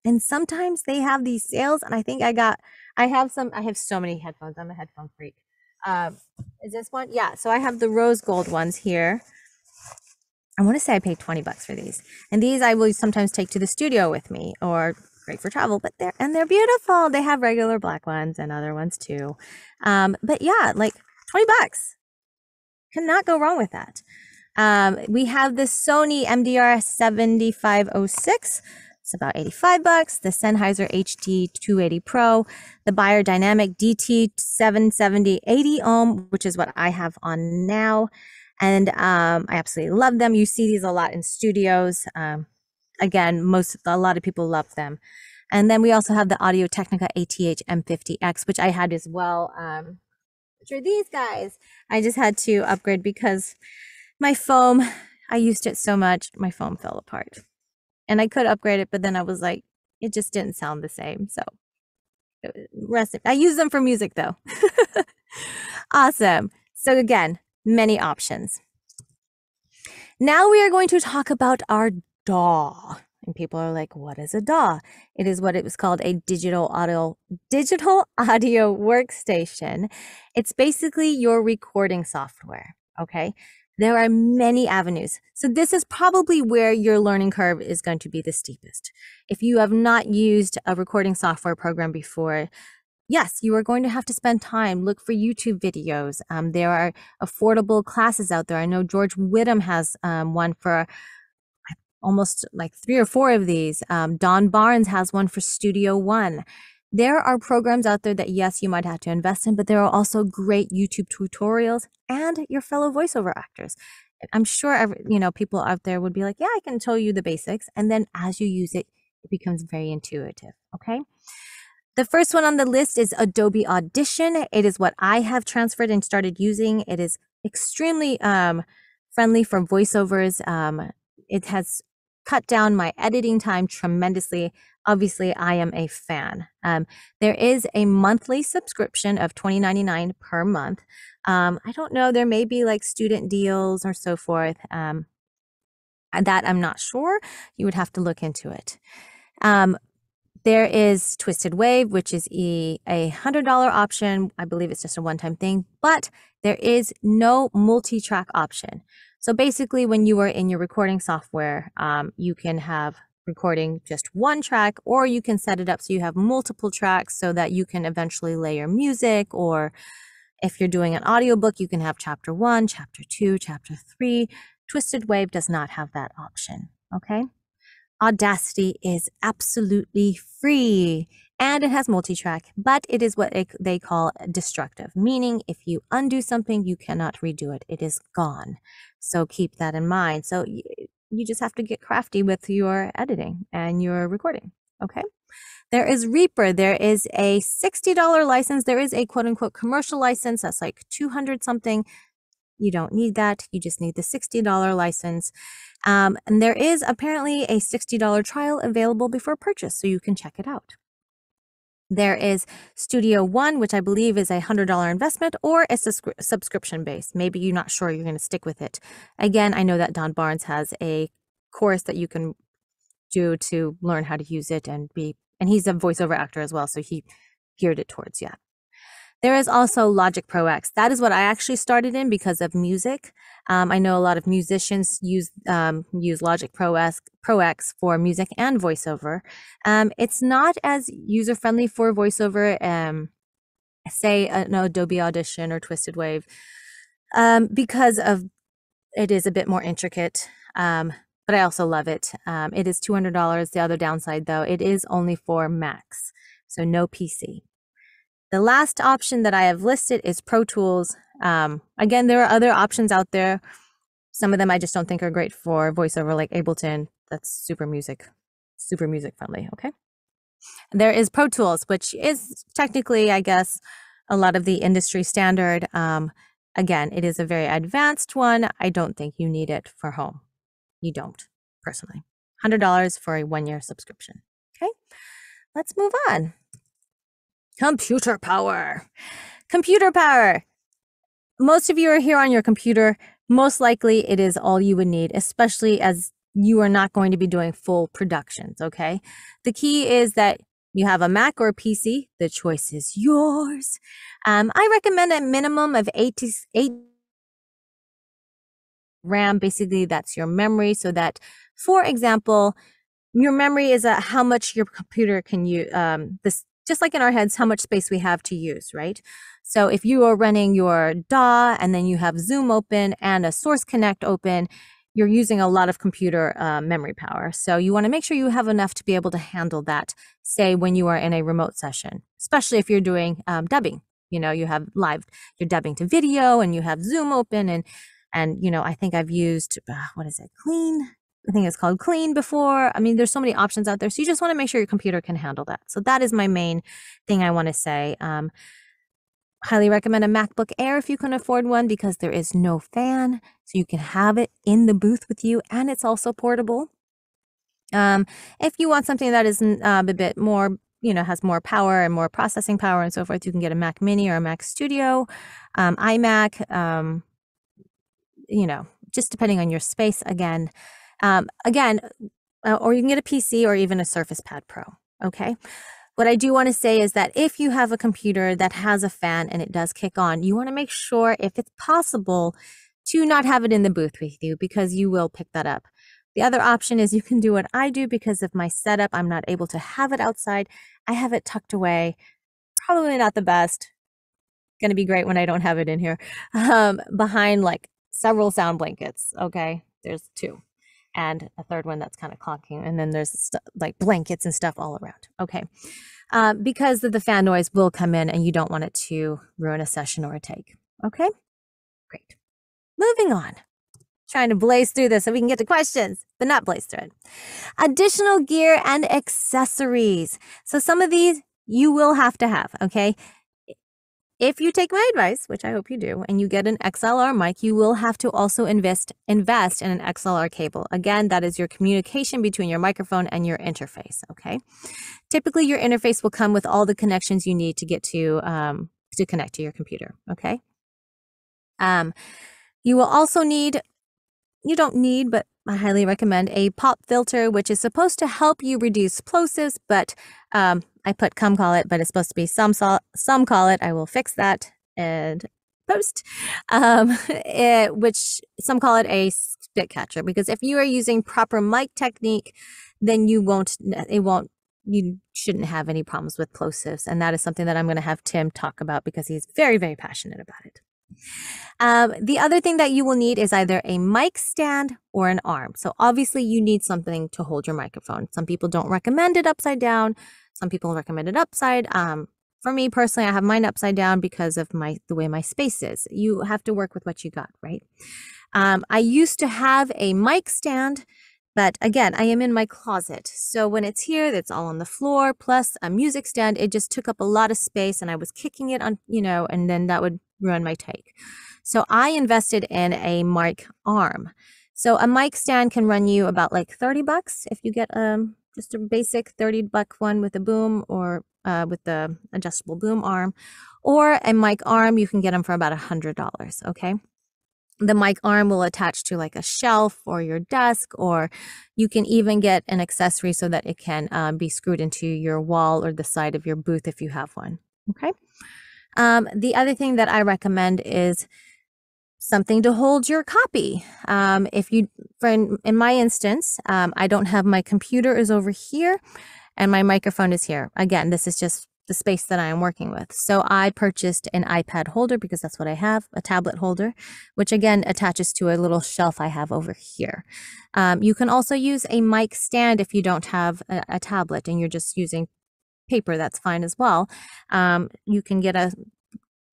And sometimes they have these sales, and I think I have so many headphones. I'm a headphone freak. Is this one? Yeah, so I have the rose gold ones here. I want to say I paid $20 for these. And these I will sometimes take to the studio with me, or great for travel, but they're beautiful. They have regular black ones and other ones too. But yeah, like $20. Cannot go wrong with that. We have the Sony MDR 7506. It's about $85. The Sennheiser HD 280 Pro, the Beyerdynamic DT 770 80 ohm, which is what I have on now. And I absolutely love them. You see these a lot in studios. Again, a lot of people love them. And then we also have the Audio Technica ATH M50X, which I had as well. Which are these guys. I just had to upgrade because my foam, I used it so much, my foam fell apart. And I could upgrade it, but then I was like, it just didn't sound the same. So I use them for music though. Awesome. So again, many options. Now we are going to talk about our DAW. And people are like, what is a DAW? It is what it was called, a digital audio workstation. It's basically your recording software, okay? There are many avenues. So this is probably where your learning curve is going to be the steepest. If you have not used a recording software program before, yes, you are going to have to spend time, look for YouTube videos. There are affordable classes out there. I know George Whittam has one for almost like 3 or 4 of these. Don Barnes has one for Studio One. There are programs out there that, yes, you might have to invest in, but there are also great YouTube tutorials and your fellow voiceover actors. I'm sure people out there would be like, yeah, I can tell you the basics. And then as you use it, it becomes very intuitive, okay? The first one on the list is Adobe Audition. It is what I have transferred and started using. It is extremely friendly for voiceovers. It has cut down my editing time tremendously. Obviously, I am a fan. There is a monthly subscription of $20.99 per month. I don't know, there may be like student deals or so forth. That I'm not sure. You would have to look into it. There is Twisted Wave, which is a $100 option. I believe it's just a one-time thing, but there is no multi-track option. So basically, when you are in your recording software, you can have recording just one track, or you can set it up so you have multiple tracks so that you can eventually layer music, or if you're doing an audiobook, you can have chapter 1, chapter 2, chapter 3. Twisted Wave does not have that option, okay? Audacity is absolutely free, and it has multi-track, but it is what they call destructive, meaning if you undo something, you cannot redo it. It is gone. So keep that in mind. So you just have to get crafty with your editing and your recording, okay? There is Reaper. There is a $60 license. There is a quote-unquote commercial license that's like 200 something. You don't need that. You just need the $60 license. And there is apparently a $60 trial available before purchase, so you can check it out. There is Studio One, which I believe is a $100 investment, or a subscription base. Maybe you're not sure you're going to stick with it. Again, I know that Don Barnes has a course that you can do to learn how to use it, and he's a voiceover actor as well, so he geared it towards, yeah. There is also Logic Pro X. That is what I actually started in because of music. I know a lot of musicians use Logic Pro X for music and voiceover. It's not as user-friendly for voiceover, say an Adobe Audition or Twisted Wave, because of it is a bit more intricate, but I also love it. It is $200. The other downside, though, it is only for Macs, so no PC. The last option that I have listed is Pro Tools. Again, there are other options out there. Some of them I just don't think are great for voiceover, like Ableton. That's super music friendly. Okay. There is Pro Tools, which is technically, I guess, a lot of the industry standard. Again, it is a very advanced one. I don't think you need it for home. You don't, personally. $100 for a 1-year subscription. Okay, let's move on. Computer power. Computer power. Most of you are here on your computer. Most likely it is all you would need, especially as you are not going to be doing full productions, okay? The key is that you have a Mac or a PC. The choice is yours. I recommend a minimum of 8 RAM. Basically, that's your memory, so that, for example, your memory is how much your computer can use. This, just like in our heads, how much space we have to use, right? So if you are running your DAW and then you have Zoom open and a Source Connect open, you're using a lot of computer memory power. So you want to make sure you have enough to be able to handle that, say, when you are in a remote session, especially if you're doing dubbing. You know, you have live, you're dubbing to video and you have Zoom open and you know, I think I've used, what is it, Clean? I think it's called Clean before. I mean, there's so many options out there. So you just want to make sure your computer can handle that. So that is my main thing I want to say. Highly recommend a MacBook Air if you can afford one, because there is no fan. So you can have it in the booth with you, and it's also portable. If you want something that is a bit more, you know, has more power and more processing power and so forth, you can get a Mac Mini or a Mac Studio, iMac, you know, just depending on your space again. Or you can get a PC or even a Surface Pad Pro, okay? What I do want to say is that if you have a computer that has a fan and it does kick on, you want to make sure, if it's possible, to not have it in the booth with you, because you will pick that up. The other option is you can do what I do. Because of my setup, I'm not able to have it outside. I have it tucked away. Probably not the best. Going to be great when I don't have it in here. Behind like several sound blankets, okay? There's 2. And a third one that's kind of clonking. And then there's like blankets and stuff all around. Okay. Because the fan noise will come in and you don't want it to ruin a session or a take. Okay. Great. Moving on. Trying to blaze through this so we can get to questions, but not blaze through it. Additional gear and accessories. So some of these you will have to have. Okay. If you take my advice, which I hope you do, and you get an XLR mic, you will have to also invest in an XLR cable. Again, that is your communication between your microphone and your interface, okay? Typically, your interface will come with all the connections you need to get to connect to your computer, okay? You will also need, you don't need, but I highly recommend a pop filter, which is supposed to help you reduce plosives, but I put come call it, but it's supposed to be some call it. I will fix that and post, which some call it a spit catcher, because if you are using proper mic technique, then you shouldn't have any problems with plosives. And that is something that I'm going to have Tim talk about, because he's very, very passionate about it. The other thing that you will need is either a mic stand or an arm. So obviously you need something to hold your microphone. Some people don't recommend it upside down. Some people recommend it upside. For me personally, I have mine upside down because of the way my space is. You have to work with what you got, right? I used to have a mic stand, but again, I am in my closet. So when it's here, it's all on the floor, plus a music stand. It just took up a lot of space, and I was kicking it on, you know, and then that would ruin my take. So I invested in a mic arm. So a mic stand can run you about like $30 if you get just a basic $30 one with a boom, or with the adjustable boom arm, or a mic arm. You can get them for about $100. Okay. The mic arm will attach to like a shelf or your desk, or you can even get an accessory so that it can be screwed into your wall or the side of your booth if you have one. Okay. The other thing that I recommend is something to hold your copy. If you, in my instance, I don't have, my computer is over here and my microphone is here. Again, this is just the space that I am working with. So I purchased an iPad holder because that's what I have, a tablet holder, which again attaches to a little shelf I have over here. You can also use a mic stand if you don't have a tablet and you're just using paper, that's fine as well. You can get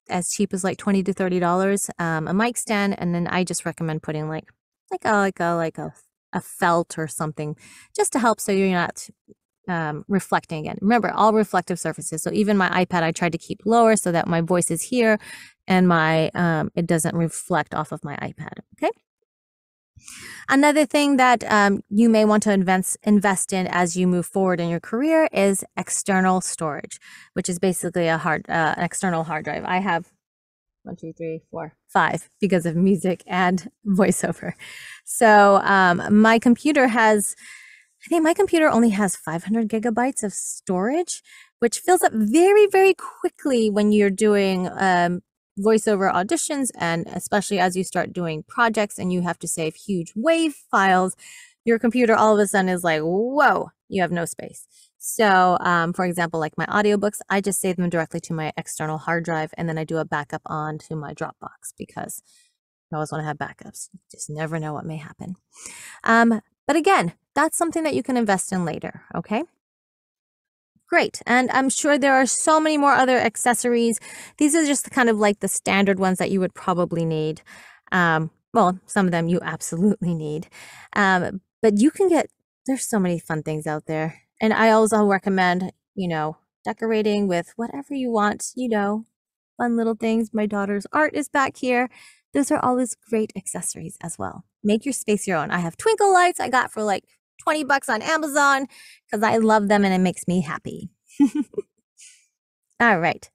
as cheap as like $20 to $30 a mic stand, and then I just recommend putting like a felt or something just to help so you're not reflecting again. Remember, all reflective surfaces. So even my iPad, I tried to keep lower so that my voice is here and my it doesn't reflect off of my iPad. Okay. Another thing that you may want to invest in as you move forward in your career is external storage, which is basically a external hard drive. I have 1, 2, 3, 4, 5 because of music and voiceover. So my computer has, I think my computer only has 500 gigabytes of storage, which fills up very, very quickly when you're doing voiceover auditions, and especially as you start doing projects and you have to save huge WAV files, your computer all of a sudden is like, whoa, you have no space. So for example, like my audiobooks, I just save them directly to my external hard drive, and then I do a backup onto my Dropbox because I always want to have backups. You just never know what may happen. But again, that's something that you can invest in later, okay? Great. And I'm sure there are so many more other accessories. These are just kind of like the standard ones that you would probably need. Well, some of them you absolutely need. But you can get, there's so many fun things out there. And I also recommend, decorating with whatever you want, fun little things. My daughter's art is back here. Those are always great accessories as well. Make your space your own. I have twinkle lights I got for like $20 on Amazon because I love them and it makes me happy. All right.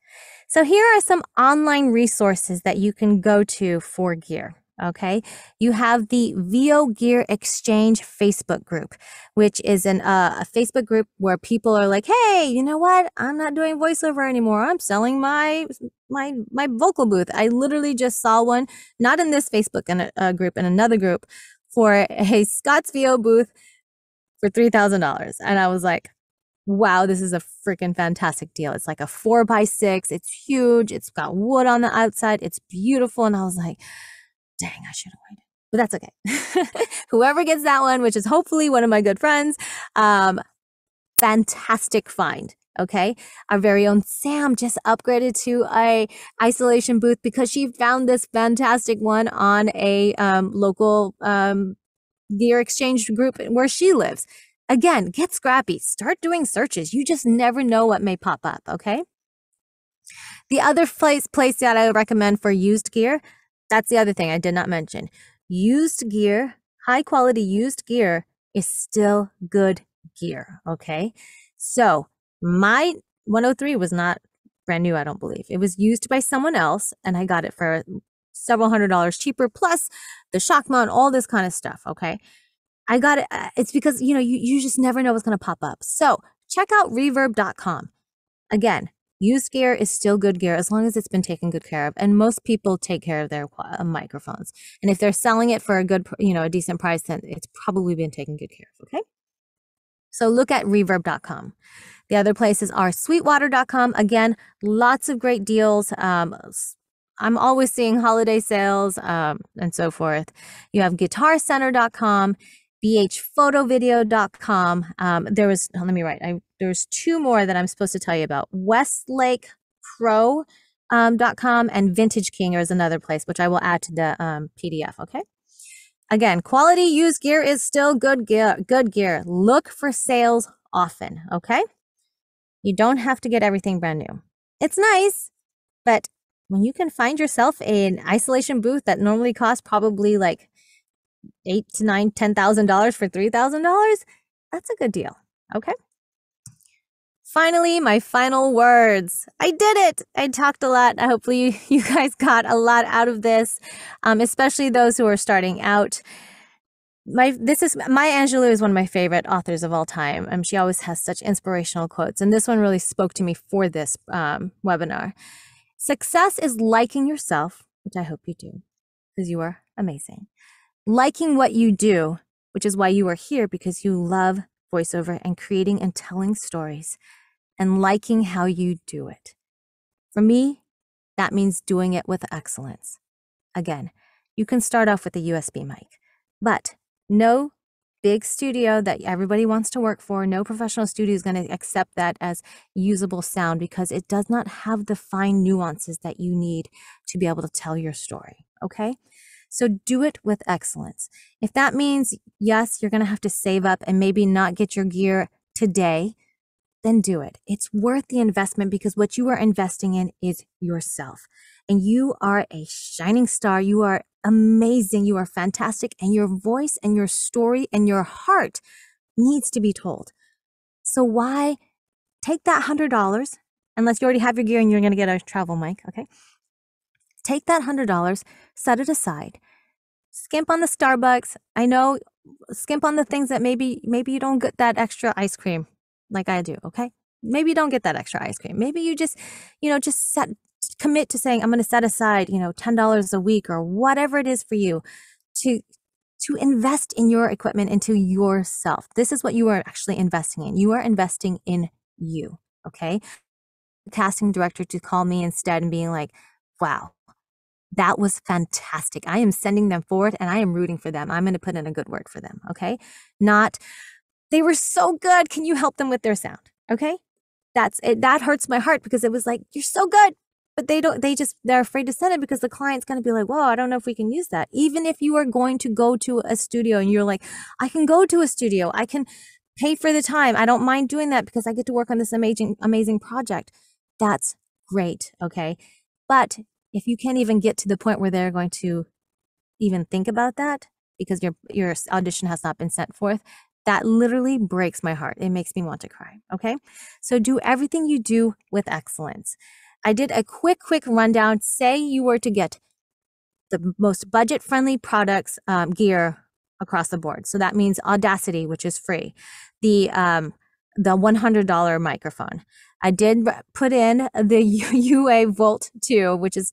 So here are some online resources that you can go to for gear. Okay. You have the VO Gear Exchange Facebook group, which is a Facebook group where people are like, hey, you know what? I'm not doing voiceover anymore. I'm selling my vocal booth. I literally just saw one, not in this Facebook group, in another group for a Scott's VO booth for $3,000. And I was like, wow, this is a freaking fantastic deal. It's like a 4x6. It's huge. It's got wood on the outside. It's beautiful. And I was like, dang, I should have waited. But that's okay. Whoever gets that one, which is hopefully one of my good friends, fantastic find. Okay. Our very own Sam just upgraded to a isolation booth because she found this fantastic one on a local gear exchange group where she lives. Again, get scrappy. Start doing searches. You just never know what may pop up. Okay. The other place that I would recommend for used gear, that's the other thing I did not mention. Used gear, high quality used gear is still good gear, okay? So my 103 was not brand new, I don't believe. It was used by someone else, and I got it for several $100s cheaper, plus the shock mount, all this kind of stuff, okay? I got it. It's because, you just never know what's going to pop up. So check out reverb.com. Again, used gear is still good gear as long as it's been taken good care of. And most people take care of their microphones. And if they're selling it for a decent price, then it's probably been taken good care of. Okay. So look at reverb.com. The other places are sweetwater.com. Again, lots of great deals. I'm always seeing holiday sales and so forth. You have guitarcenter.com, bhphotovideo.com. There's two more that I'm supposed to tell you about. westlakepro.com and Vintage King is another place, which I will add to the PDF, okay? Again, quality used gear is still good gear. Look for sales often, okay? You don't have to get everything brand new. It's nice, but when you can find yourself an isolation booth that normally costs probably like $8,000 to $10,000 for $3,000, that's a good deal. Okay. Finally, my final words. I did it. I talked a lot. Hopefully you guys got a lot out of this, especially those who are starting out. Maya Angelou is one of my favorite authors of all time. She always has such inspirational quotes, and this one really spoke to me for this webinar. Success is liking yourself, which I hope you do, because you are amazing. Liking what you do, which is why you are here, because you love voiceover and creating and telling stories. and liking how you do it. For me, that means doing it with excellence. Again, you can start off with a USB mic, but no big studio that everybody wants to work for, no professional studio is going to accept that as usable sound because it does not have the fine nuances that you need to be able to tell your story, okay? So do it with excellence. If that means, yes, you're going to have to save up and maybe not get your gear today, then do it. It's worth the investment because what you are investing in is yourself. And you are a shining star. You are amazing. You are fantastic. And your voice and your story and your heart needs to be told. So why take that $100, unless you already have your gear and you're going to get a travel mic, okay? Take that $100, set it aside, skimp on the Starbucks. I know, skimp on the things that maybe you don't get that extra ice cream like I do, okay? Maybe you don't get that extra ice cream. Maybe you just, commit to saying, I'm going to set aside, $10 a week or whatever it is for you to invest in your equipment, into yourself. This is what you are actually investing in. You are investing in you, okay? The casting director to call me instead and being like, wow, that was fantastic. I am sending them forward and I am rooting for them. I'm going to put in a good word for them, okay? Not, they were so good. Can you help them with their sound? Okay? That's it. That hurts my heart because it was like, you're so good. But they're afraid to send it because the client's going to be like, whoa, I don't know if we can use that. Even if you are going to go to a studio and you're like, I can go to a studio. I can pay for the time. I don't mind doing that because I get to work on this amazing project. That's great. Okay. But if you can't even get to the point where they're going to even think about that because your audition has not been sent forth, that literally breaks my heart. It makes me want to cry. Okay. So do everything you do with excellence. I did a quick rundown. Say you were to get the most budget-friendly products, gear across the board. So that means Audacity, which is free. The $100 microphone. I did put in the UA Volt 2, which is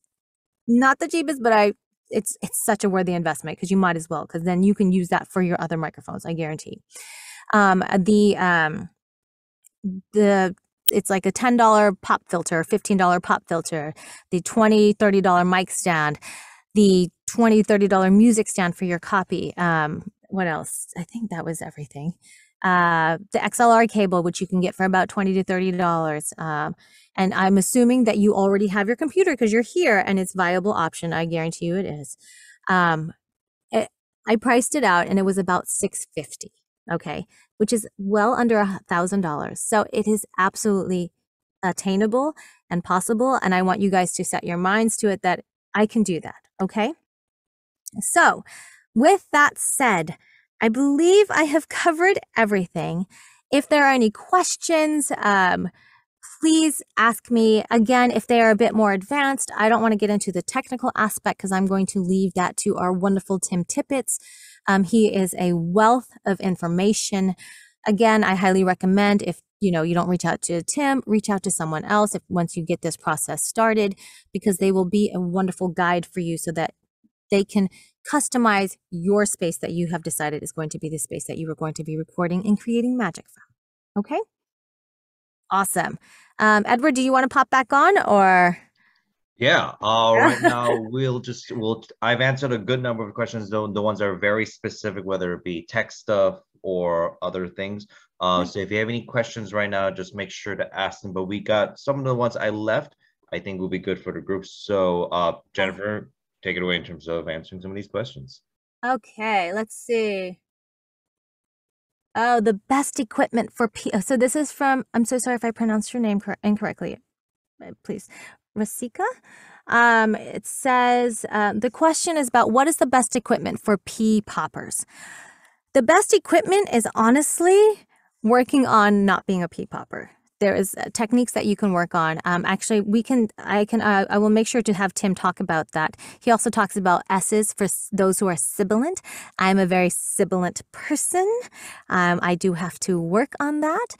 not the cheapest, but it's such a worthy investment because you might as well, because then you can use that for your other microphones, I guarantee. It's like a $10 pop filter, $15 pop filter, the $20, $30 mic stand, the $20, $30 music stand for your copy. What else? I think that was everything. The XLR cable, which you can get for about $20 to $30. And I'm assuming that you already have your computer because you're here and it's a viable option. I guarantee you it is. I priced it out and it was about $650. Okay, which is well under $1,000. So it is absolutely attainable and possible. And I want you guys to set your minds to it that I can do that. Okay. So with that said, I believe I have covered everything. If there are any questions, please ask me. Again, if they are a bit more advanced, I don't want to get into the technical aspect because I'm going to leave that to our wonderful Tim Tippett. He is a wealth of information. Again, I highly recommend if you don't reach out to Tim, reach out to someone else once you get this process started, because they will be a wonderful guide for you so that they can customize your space that you have decided is going to be the space that you are going to be recording and creating magic from. Okay? Awesome. Edward, do you want to pop back on or? Yeah. Right now I've answered a good number of questions, though the ones that are very specific, whether it be tech stuff or other things. So if you have any questions right now, just make sure to ask them. But we got some of the ones I left, I think will be good for the group. So Jennifer, take it away in terms of answering some of these questions. Okay, let's see. Oh, the best equipment for so this is from, I'm so sorry if I pronounced your name incorrectly. Please. Rasika. It says, the question is about what is the best equipment for pea poppers? The best equipment is honestly working on not being a pea popper. There is techniques that you can work on. Actually, I will make sure to have Tim talk about that. He also talks about S's for those who are sibilant. I'm a very sibilant person. I do have to work on that.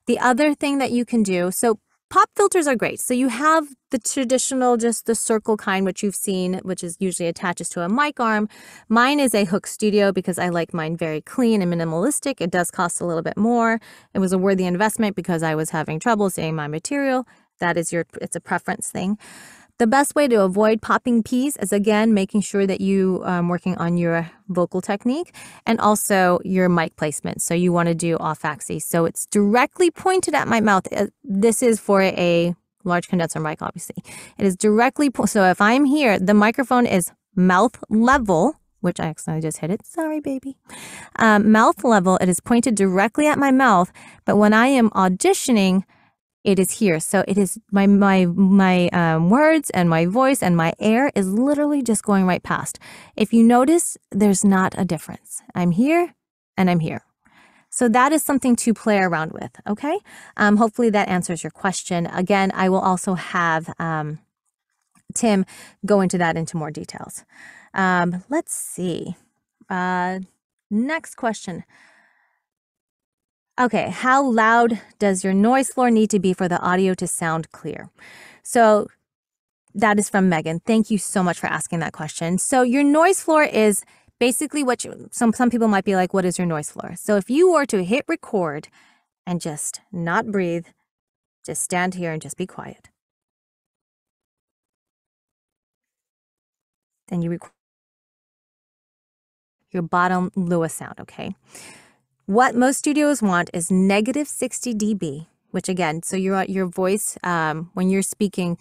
The other thing that you can do, so pop filters are great. So you have the traditional, just the circle kind, which you've seen, which is usually attaches to a mic arm. Mine is a Hook Studio because I like mine very clean and minimalistic. It does cost a little bit more. It was a worthy investment because I was having trouble seeing my material. It's a preference thing. The best way to avoid popping P's is, again, making sure that you working on your vocal technique and also your mic placement. So you want to do off axis. So it's directly pointed at my mouth. This is for a large condenser mic, obviously. It is directly, so if I'm here, the microphone is mouth level, which I accidentally just hit it. Sorry, baby. Mouth level, it is pointed directly at my mouth. But when I am auditioning, it is here. So it is my words and my voice and my air is literally just going right past. If you notice, there's not a difference. I'm here and I'm here. So that is something to play around with, okay? Hopefully that answers your question. Again, I will also have Tim go into that into more details. Let's see. Next question. Okay, how loud does your noise floor need to be for the audio to sound clear? So that is from Megan. Thank you so much for asking that question. So your noise floor is basically what some people might be like, what is your noise floor? So if you were to hit record and just not breathe, just stand here and just be quiet. Then you record your bottom Lewis sound, okay? What most studios want is negative 60 dB, which again, so your voice, when you're speaking,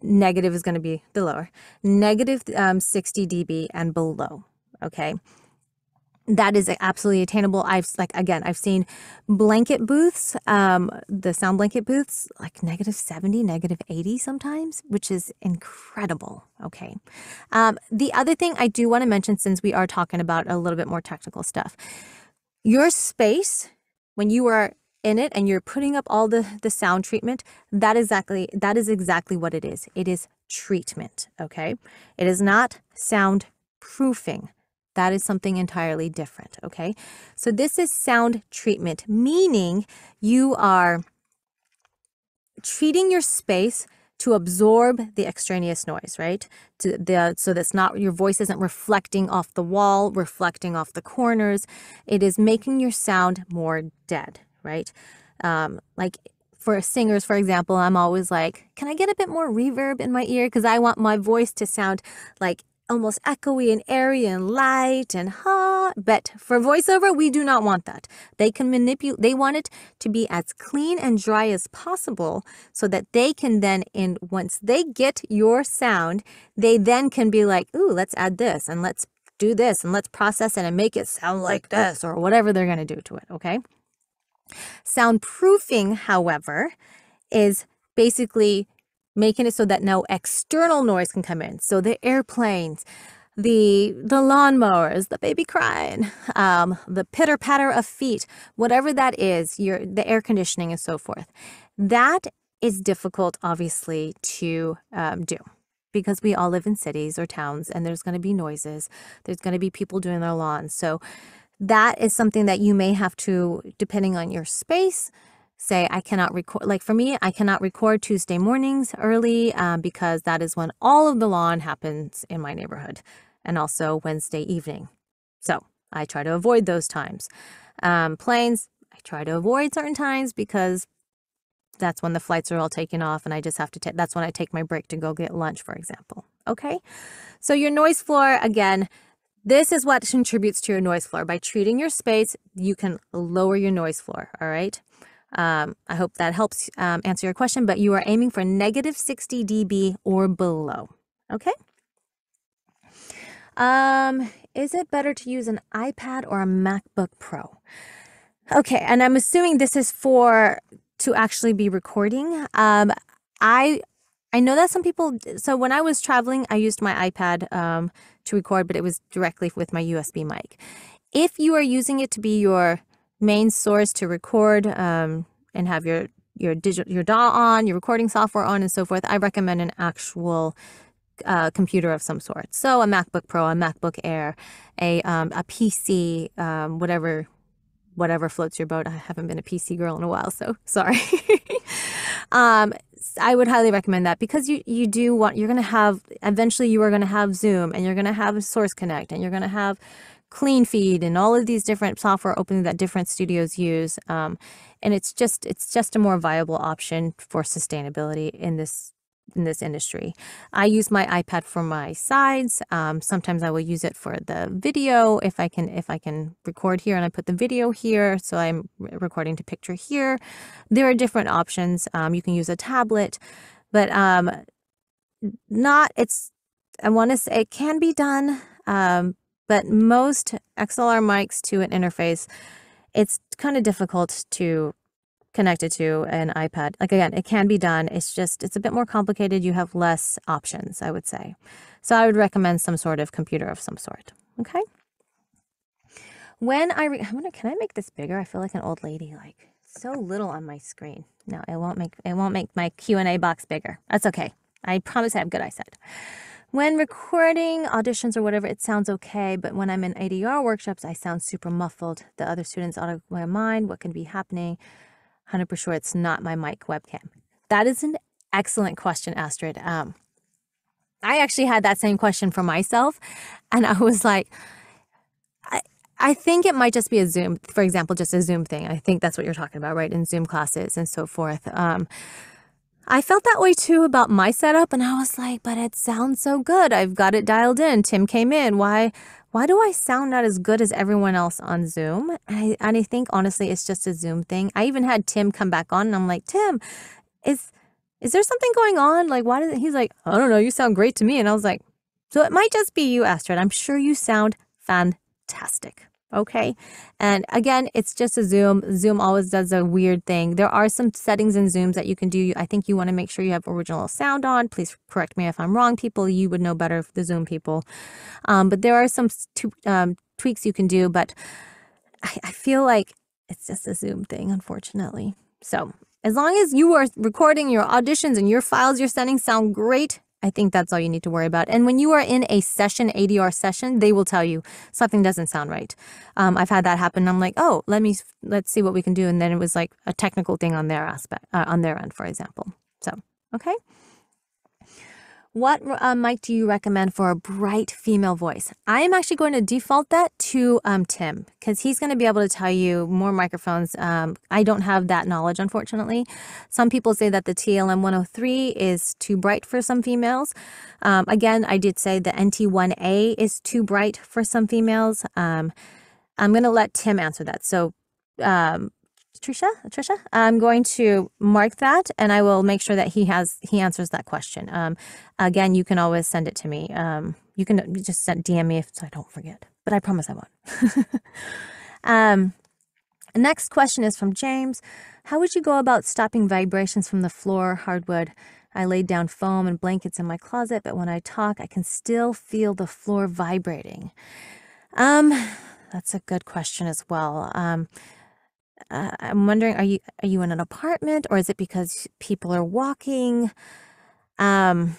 negative is going to be the lower, negative 60 dB and below, okay? That is absolutely attainable. I've seen blanket booths, the sound blanket booths, like negative 70, negative 80 sometimes, which is incredible, okay? The other thing I do want to mention, since we are talking about a little bit more technical stuff, your space, when you are in it and you're putting up all the sound treatment, that is exactly what it is. It is treatment, okay? It is not sound proofing. That is something entirely different, okay? So this is sound treatment, meaning you are treating your space to absorb the extraneous noise, right? So that's not, your voice isn't reflecting off the wall, reflecting off the corners. It is making your sound more dead, right? Like for singers, for example, I'm always like, can I get a bit more reverb in my ear? Because I want my voice to sound like almost echoey and airy and light and but for voiceover, we do not want that. They can manipulate, they want it to be as clean and dry as possible so that they can then, once they get your sound, they then can be like, ooh, let's add this and let's do this and let's process it and make it sound like this or whatever they're going to do to it, okay? Soundproofing, however, is basically making it so that no external noise can come in. So the airplanes, the lawnmowers, the baby crying, the pitter patter of feet, whatever that is, the air conditioning and so forth. That is difficult, obviously, to do because we all live in cities or towns and there's going to be noises. There's going to be people doing their lawns. So that is something that you may have to, depending on your space, say, I cannot record. Like for me, I cannot record Tuesday mornings early because that is when all of the lawn happens in my neighborhood, and also Wednesday evening. So I try to avoid those times. Planes, I try to avoid certain times because that's when the flights are all taking off and I just have to that's when I take my break to go get lunch, for example. Okay. So your noise floor, again, this is what contributes to your noise floor. By treating your space, you can lower your noise floor. All right. I hope that helps answer your question, but you are aiming for negative 60 dB or below. Okay. Is it better to use an iPad or a MacBook Pro? Okay. And I'm assuming this is to actually be recording. I know that some people, so when I was traveling, I used my iPad to record, but it was directly with my USB mic. If you are using it to be your main source to record and have your DAW on, your recording software on and so forth, I recommend an actual computer of some sort. So a MacBook Pro, a MacBook Air, a PC, whatever floats your boat. I haven't been a PC girl in a while, so sorry. I would highly recommend that because you do want, you're going to have, eventually you are going to have Zoom, and you're going to have Source Connect, and you're going to have Clean Feed, and all of these different software opening that different studios use. And it's just a more viable option for sustainability in this industry. I use my iPad for my sides. Sometimes I will use it for the video if I can record here and I put the video here, so I'm recording to picture here. There are different options. You can use a tablet, but I want to say it can be done, but most XLR mics to an interface, it's kind of difficult to connected to an iPad. Like, again, it can be done. It's a bit more complicated. You have less options, I would say. So I would recommend some sort of computer of some sort. Okay. When can I make this bigger? I feel like an old lady, like so little on my screen. No, it won't make my Q&A box bigger. That's okay. I promise I have good eyesight. When recording auditions or whatever, it sounds okay, but when I'm in ADR workshops, I sound super muffled. The other students out of my mind, what can be happening? 100% sure it's not my mic webcam. That is an excellent question, Astrid. I actually had that same question for myself, and I was like, I think it might just be a Zoom, for example, just a Zoom thing. I think that's what you're talking about, right? In Zoom classes and so forth. I felt that way too about my setup, and I was like, but it sounds so good. I've got it dialed in. Tim came in. Why do I sound not as good as everyone else on Zoom? And I think, honestly, it's just a Zoom thing. I even had Tim come back on, and I'm like, Tim, is there something going on? Like, he's like, I don't know, you sound great to me. And I was like, so it might just be you, Astrid. I'm sure you sound fantastic. Okay. And again, it's just a Zoom. Zoom always does a weird thing. There are some settings in Zooms that you can do. I think you want to make sure you have original sound on. Please correct me if I'm wrong, people. You would know better, the Zoom people. But there are some tweaks you can do, but I feel like it's just a Zoom thing, unfortunately. So as long as you are recording your auditions and your files you're sending sound great, I think that's all you need to worry about. And when you are in a session, ADR session, they will tell you something doesn't sound right. I've had that happen. I'm like, oh, let's see what we can do. And then it was like a technical thing on their on their end, for example. So, okay. What mic do you recommend for a bright female voice? I am actually going to default that to Tim, because he's going to be able to tell you more microphones. I don't have that knowledge, unfortunately. Some people say that the TLM 103 is too bright for some females. Again, I did say the NT1A is too bright for some females. I'm going to let Tim answer that. So, Trisha, I'm going to mark that, and I will make sure that he answers that question. Again, you can always send it to me. You can just DM me so I don't forget, but I promise I won't. Next question is from James. How would you go about stopping vibrations from the floor, hardwood? I laid down foam and blankets in my closet, but when I talk, I can still feel the floor vibrating. That's a good question as well. I'm wondering, are you in an apartment, or is it because people are walking? I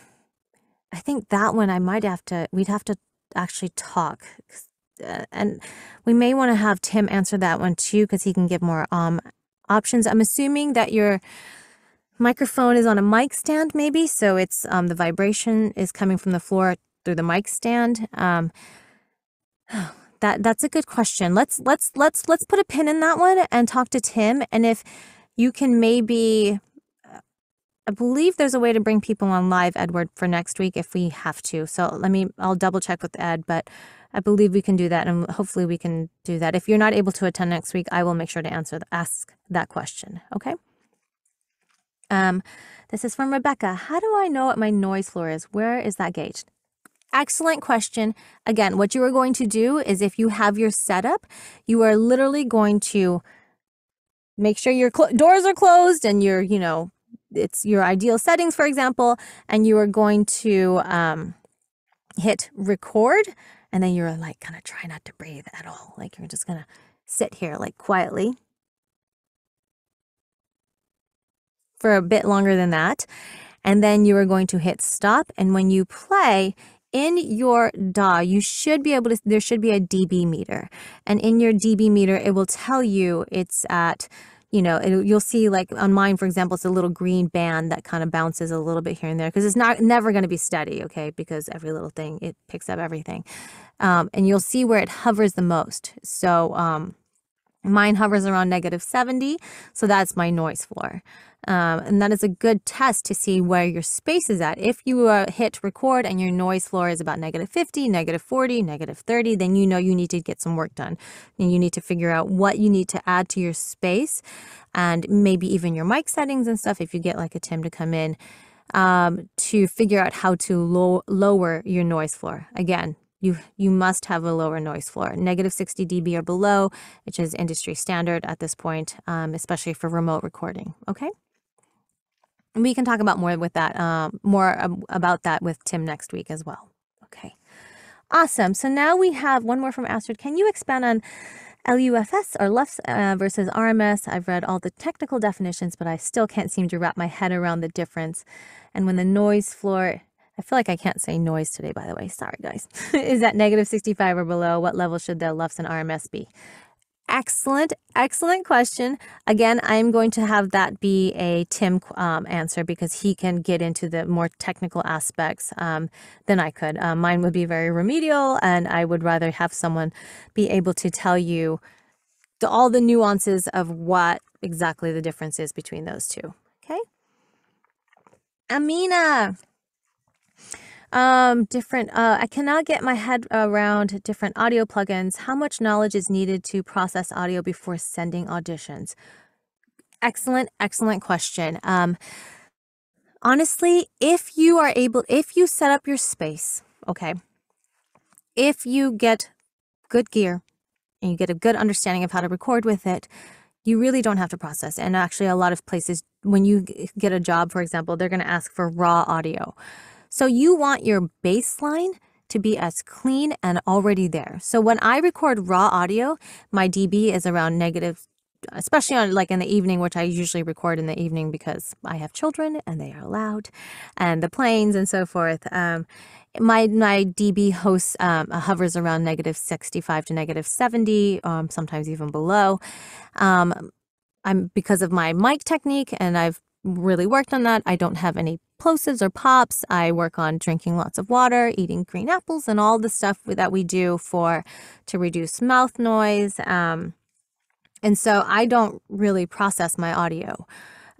think that one we'd have to actually talk, and we may want to have Tim answer that one too, because he can give more options. I'm assuming that your microphone is on a mic stand, maybe, so it's the vibration is coming from the floor through the mic stand. That's a good question. Let's put a pin in that one and talk to Tim. And if you can maybe, I believe there's a way to bring people on live, Edward, for next week if we have to. So I'll double check with Ed, but I believe we can do that, and hopefully we can do that. If you're not able to attend next week, I will make sure to ask that question. Okay. This is from Rebecca. How do I know what my noise floor is? Where is that gauged? Excellent question. Again, what you are going to do is, if you have your setup, you are literally going to make sure your doors are closed and it's your ideal settings, for example, and you are going to hit record, and then you're like kind of try not to breathe at all. Like you're just going to sit here like quietly for a bit longer than that. And then you are going to hit stop. And when you play, in your DAW, there should be a dB meter. And in your dB meter, it will tell you it's at, you'll see like on mine, for example, it's a little green band that kind of bounces a little bit here and there because it's never going to be steady, okay? Because every little thing, it picks up everything. And you'll see where it hovers the most. So mine hovers around -70, so that's my noise floor. And that is a good test to see where your space is at. If you hit record and your noise floor is about -50, -40, -30, then you know you need to get some work done. And you need to figure out what you need to add to your space and maybe even your mic settings and stuff if you get like a Tim to come in to figure out how to lower your noise floor. Again, you must have a lower noise floor, -60 dB or below, which is industry standard at this point, especially for remote recording. Okay. We can talk about more about that with Tim next week as well. Okay. Awesome. So now we have one more from Astrid. Can you expand on LUFS or LUFS versus RMS? I've read all the technical definitions, but I still can't seem to wrap my head around the difference. And when the noise floor, I feel like I can't say noise today, by the way. Sorry, guys. Is that -65 or below? What level should the LUFS and RMS be? Excellent question. Again, I'm going to have that be a Tim answer because he can get into the more technical aspects than I could. Mine would be very remedial, and I would rather have someone be able to tell you all the nuances of what exactly the difference is between those two. Okay. Amina. I cannot get my head around different audio plugins. How much knowledge is needed to process audio before sending auditions? Excellent question. Honestly, if you set up your space, okay, if you get good gear and you get a good understanding of how to record with it, you really don't have to process. And actually, a lot of places, when you get a job, for example, they're going to ask for raw audio. So you want your baseline to be as clean and already there. So when I record raw audio, my dB is around negative, especially on like in the evening, which I usually record in the evening because I have children and they are loud, and the planes and so forth. My dB hovers around -65 to -70, sometimes even below. Because of my mic technique, and I've really worked on that. I don't have any plosives or pops. I work on drinking lots of water, eating green apples, and all the stuff that we do to reduce mouth noise. And so I don't really process my audio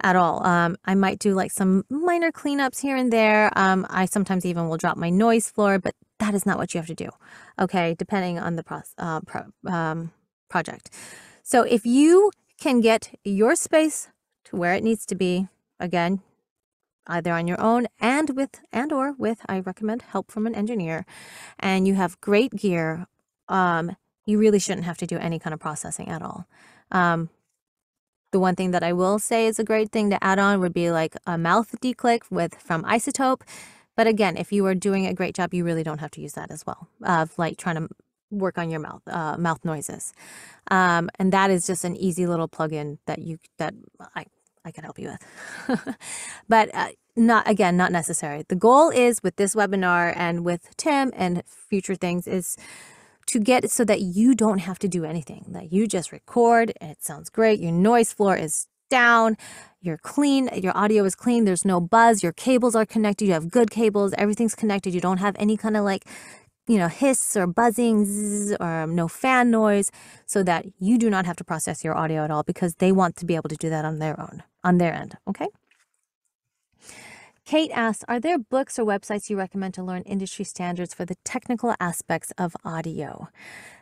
at all. I might do like some minor cleanups here and there. I sometimes even will drop my noise floor, but that is not what you have to do. Okay, depending on the project. So if you can get your space to where it needs to be, again, either on your own or with, I recommend help from an engineer, and you have great gear, you really shouldn't have to do any kind of processing at all. The one thing that I will say is a great thing to add on would be like a mouth declick from Isotope. But again, if you are doing a great job, you really don't have to use that as well, like trying to work on your mouth noises. And that is just an easy little plugin that I can help you with. But not necessary. The goal is with this webinar and with Tim and future things is to get it so that you don't have to do anything, that you just record and it sounds great. Your noise floor is down, you're clean, your audio is clean, there's no buzz, your cables are connected, you have good cables, everything's connected, you don't have any kind of like, hiss or buzzing zzz, or no fan noise, so that you do not have to process your audio at all because they want to be able to do that on their end, okay? Kate asks, are there books or websites you recommend to learn industry standards for the technical aspects of audio?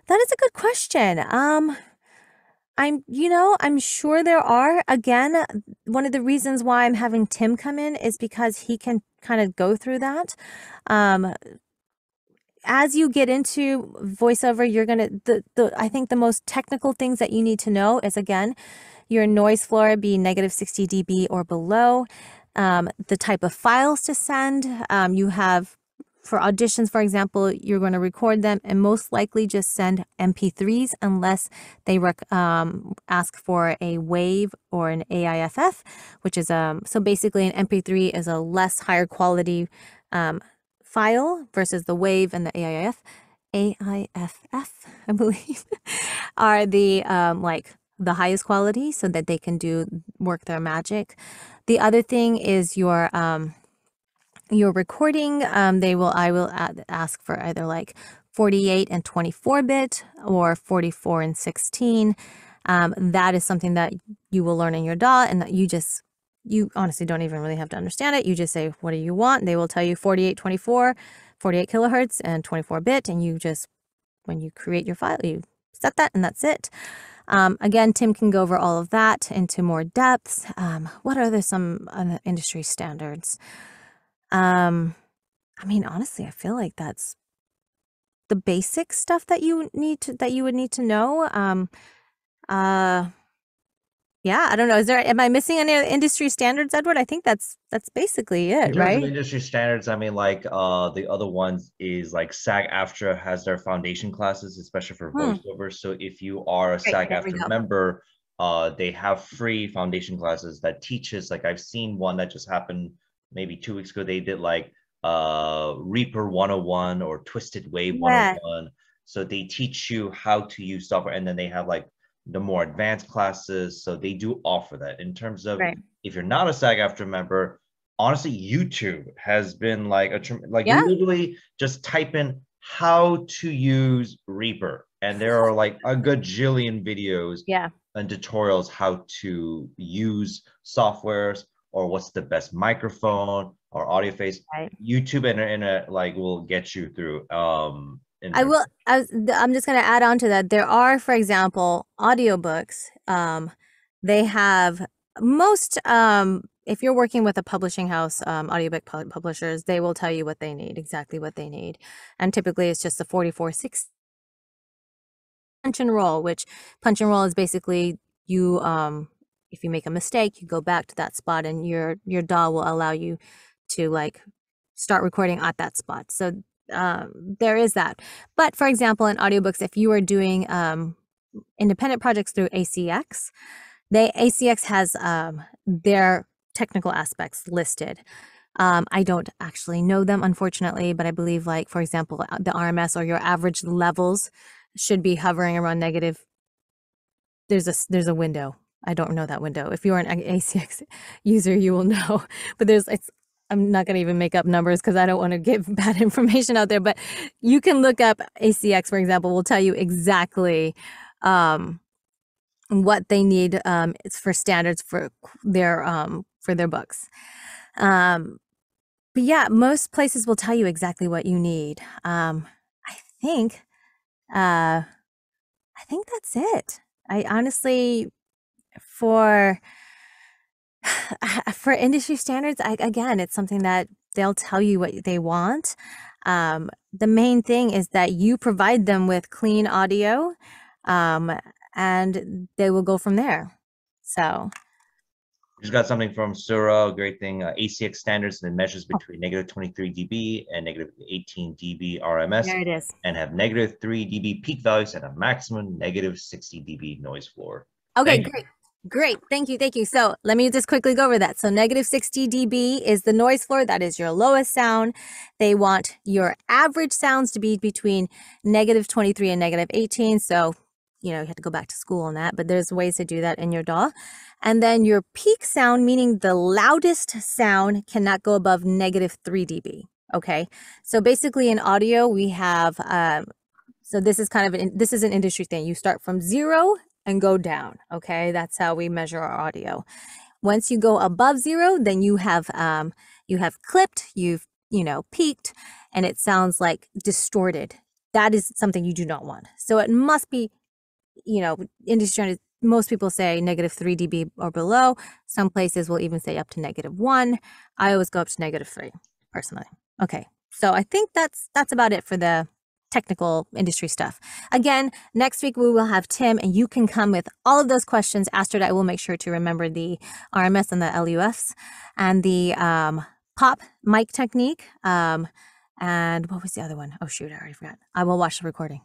That is a good question. I'm sure there are. Again, one of the reasons why I'm having Tim come in is because he can kind of go through that. As you get into voiceover, you're I think the most technical things that you need to know is, again, your noise floor be -60 dB or below. The type of files to send. You have, for auditions, for example, you're going to record them and most likely just send MP3s unless they ask for a WAV or an AIFF, which is so basically an MP3 is a less higher quality file versus the WAV and the AIFF, I believe, are the like the highest quality so that they can work their magic. The other thing is your recording. I will ask for either like 48 and 24-bit or 44 and 16. That is something that you will learn in your DAW, and that you honestly don't even really have to understand it. You just say, what do you want? They will tell you 48, 24, 48 kilohertz and 24-bit, and you just, when you create your file, you set that, and that's it. Again, Tim can go over all of that into more depth. What are some industry standards? I mean, honestly, I feel like that's the basic stuff that you would need to know. Yeah, I don't know. Am I missing any industry standards, Edward? I think that's basically In it, terms of right? industry standards, I mean, like the other ones is like SAG-AFTRA has their foundation classes, especially for Hmm. voiceover. So if you are a Great, there we SAG-AFTRA go. member, they have free foundation classes that teaches. Like I've seen one that just happened maybe 2 weeks ago. They did like Reaper 101 or Twisted Wave Yeah, 101. So they teach you how to use software, and then they have like the more advanced classes. So they do offer that. In terms of right. if you're not a SAG-AFTRA member, honestly, YouTube has been like like Yeah, literally just type in how to use Reaper, and there are like a gajillion videos yeah, and tutorials how to use softwares or what's the best microphone or audio face. right. YouTube and internet like will get you through. In I terms will. I'm just going to add on to that. There are, for example, audiobooks. They have most. If you're working with a publishing house, audiobook publishers, they will tell you what they need, exactly what they need, and typically it's just a 44/6 punch and roll. Which punch and roll is basically you. If you make a mistake, you go back to that spot, and your DAW will allow you to like start recording at that spot. So there is that. But for example, in audiobooks, if you are doing independent projects through ACX, ACX has their technical aspects listed. I don't actually know them, unfortunately, but I believe, like, for example, the RMS or your average levels should be hovering around negative. There's a window. I don't know that window. If you're an ACX user, you will know. But I'm not going to even make up numbers because I don't want to give bad information out there. But you can look up ACX, for example, will tell you exactly what they need for standards for their books. But yeah, most places will tell you exactly what you need. I think uh, I think that's it. I honestly, for for industry standards, again, it's something that they'll tell you what they want. The main thing is that you provide them with clean audio, um, and they will go from there. So, just got something from Sura, a great thing. ACX standards and measures between negative 23 dB and negative 18 dB RMS, there it is. and have negative 3 dB peak values and a maximum negative 60 dB noise floor. Okay, Thank you. great. Great. Thank you. Thank you. So let me just quickly go over that. So negative 60 dB is the noise floor. That is your lowest sound. They want your average sounds to be between negative 23 and negative 18. So, you have to go back to school on that, but there's ways to do that in your DAW. And then your peak sound, meaning the loudest sound, cannot go above negative 3 dB. Okay. So basically in audio, we have, so this is this is an industry thing. You start from 0 and go down. Okay, that's how we measure our audio. Once you go above 0, then you have clipped, you've peaked, and it sounds like distorted. That is something you do not want. So it must be, industry. Most people say negative 3 dB or below. Some places will even say up to -1. I always go up to -3 personally. Okay, so I think that's about it for the technical industry stuff. Again, next week we will have Tim, and you can come with all of those questions. Astrid, I will make sure to remember the RMS and the LUFs and the pop mic technique. And what was the other one? Oh shoot, I already forgot. I will watch the recording.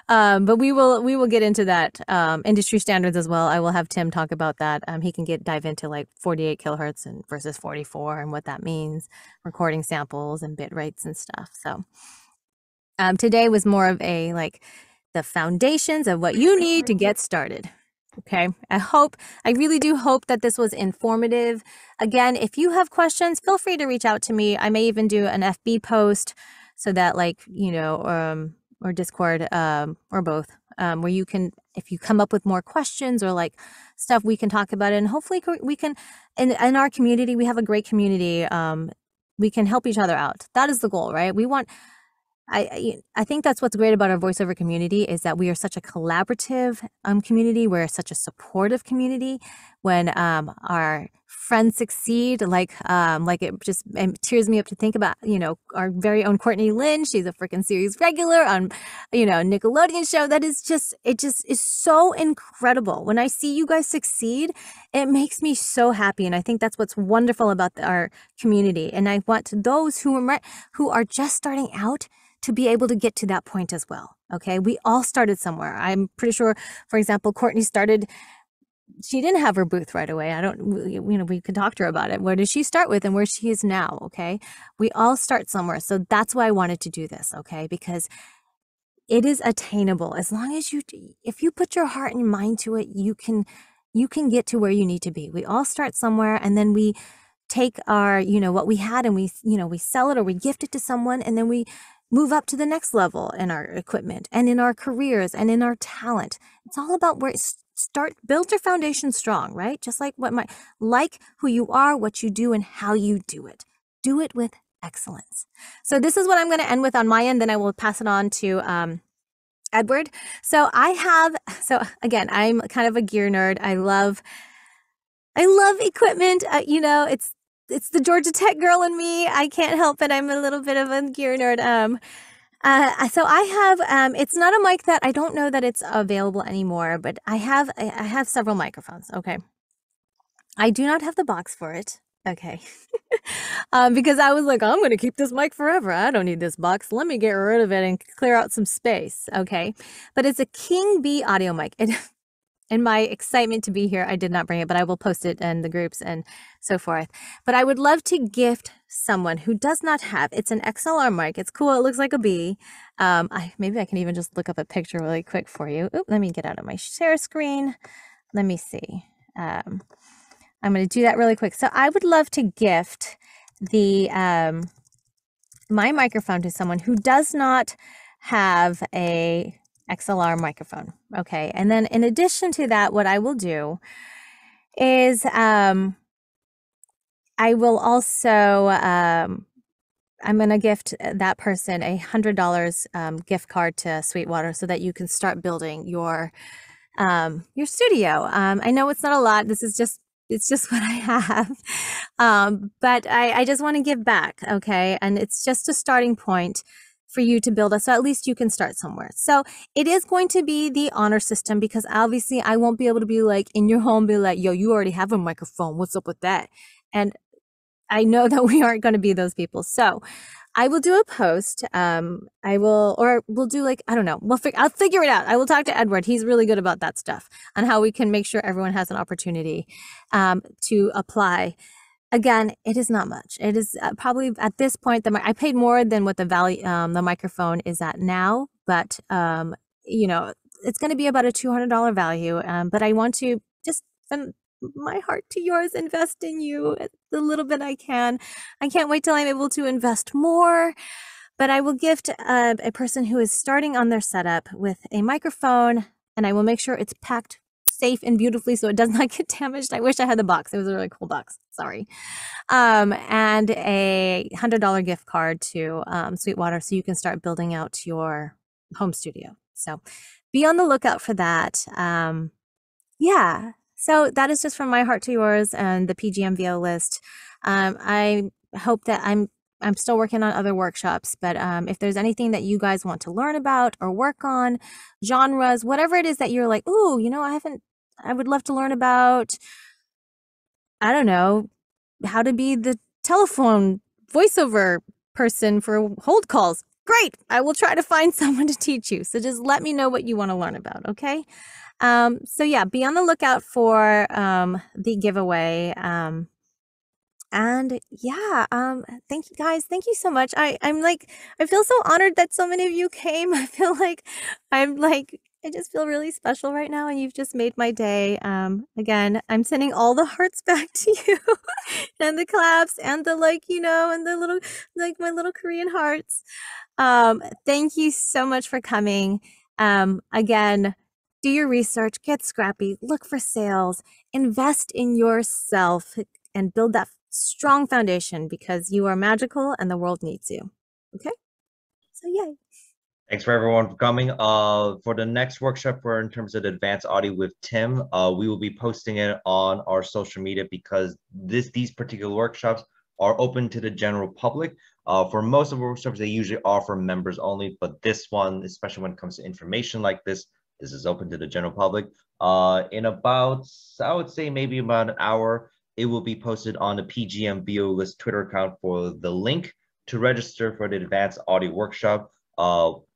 But we will get into that industry standards as well. I will have Tim talk about that. He can dive into like 48 kilohertz and versus 44 and what that means, recording samples and bit rates and stuff. So today was more of a like the foundations of what you need to get started. Okay, I really do hope that this was informative. Again, if you have questions, feel free to reach out to me. I may even do an FB post so that, like, or Discord, or both, where you can, if you come up with more questions or like stuff, we can talk about it. And hopefully we can, in our community, we have a great community. We can help each other out. That is the goal, right? We want, I think that's what's great about our voiceover community is that we are such a collaborative community. We're such a supportive community. When our friends succeed, like it just tears me up to think about, our very own Courtney Lynn. She's a freaking series regular on, Nickelodeon show. It just is so incredible. When I see you guys succeed, it makes me so happy. And I think that's what's wonderful about our community. And I want those who are just starting out to be able to get to that point as well. Okay. We all started somewhere. I'm pretty sure, for example, Courtney she didn't have her booth right away. We could talk to her about it. Where did she start with and where she is now? Okay. We all start somewhere. So that's why I wanted to do this. Okay. Because it is attainable. As long as if you put your heart and mind to it, you can get to where you need to be. We all start somewhere, and then we take our, what we had, and we sell it or we gift it to someone, and then we move up to the next level in our equipment and in our careers and in our talent. It's all about build your foundation strong, right? Just like like who you are, what you do, and how you do it. Do it with excellence. So this is what I'm going to end with on my end. Then I will pass it on to Edward. So again, I'm kind of a gear nerd. I love equipment. It's the Georgia Tech girl in me. I can't help it. I'm a little bit of a gear nerd. So I have, it's not a mic that I don't know that it's available anymore, but I have several microphones. Okay. I do not have the box for it. Okay. Because I was like, I'm going to keep this mic forever. I don't need this box. Let me get rid of it and clear out some space. Okay. But it's a King Bee audio mic. In my excitement to be here, I did not bring it, but I will post it in the groups and so forth. But I would love to gift someone who does not have, it's an XLR mic. It's cool. It looks like a bee. Maybe I can even just look up a picture really quick for you. Oop, let me get out of my share screen. Let me see. I'm going to do that really quick. So I would love to gift my microphone to someone who does not have a XLR microphone. Okay. And then in addition to that, what I will do is I will also I'm going to gift that person $100 gift card to Sweetwater so that you can start building your studio. I know it's not a lot. It's just what I have. But I just want to give back. Okay. And it's just a starting point for you to build so at least you can start somewhere. So it is going to be the honor system, because obviously I won't be able to be like in your home, be like, yo, you already have a microphone. What's up with that? And I know that we aren't going to be those people. So I will do a post. We'll do like, I don't know. I'll figure it out. I will talk to Edward. He's really good about that stuff on how we can make sure everyone has an opportunity to apply. Again, it is not much. It is probably at this point, I paid more than what the value, the microphone is at now, but it's going to be about a $200 value. But I want to just spend my heart to yours, invest in you the little bit I can. I can't wait till I'm able to invest more, but I will gift a person who is starting on their setup with a microphone, and I will make sure it's packed safe and beautifully so it does not get damaged. I wish I had the box. It was a really cool box. Sorry. And a $100 gift card to Sweetwater so you can start building out your home studio. So be on the lookout for that. Yeah. So that is just from my heart to yours and the PGM VO list. I hope that I'm still working on other workshops, but if there's anything that you guys want to learn about or work on, genres, whatever it is that you're like, ooh, I would love to learn about, I don't know, how to be the telephone voiceover person for hold calls. Great. I will try to find someone to teach you. So just let me know what you want to learn about. Okay. So yeah, be on the lookout for the giveaway. And yeah, thank you guys. Thank you so much. I feel so honored that so many of you came. I feel like I just feel really special right now, and you've just made my day. Again, I'm sending all the hearts back to you, and the claps, and the and the little my little Korean hearts. Thank you so much for coming. Again, do your research, get scrappy, look for sales, invest in yourself, and build that strong foundation because you are magical and the world needs you. Okay? So, yay. Thanks for everyone for coming. For the next workshop, for in terms of the advanced audio with Tim, we will be posting it on our social media because these particular workshops are open to the general public. For most of the workshops, they usually are for members only, but this one, especially when it comes to information like this is open to the general public. In about, I would say maybe about an hour, it will be posted on the PGM VO List Twitter account for the link to register for the advanced audio workshop.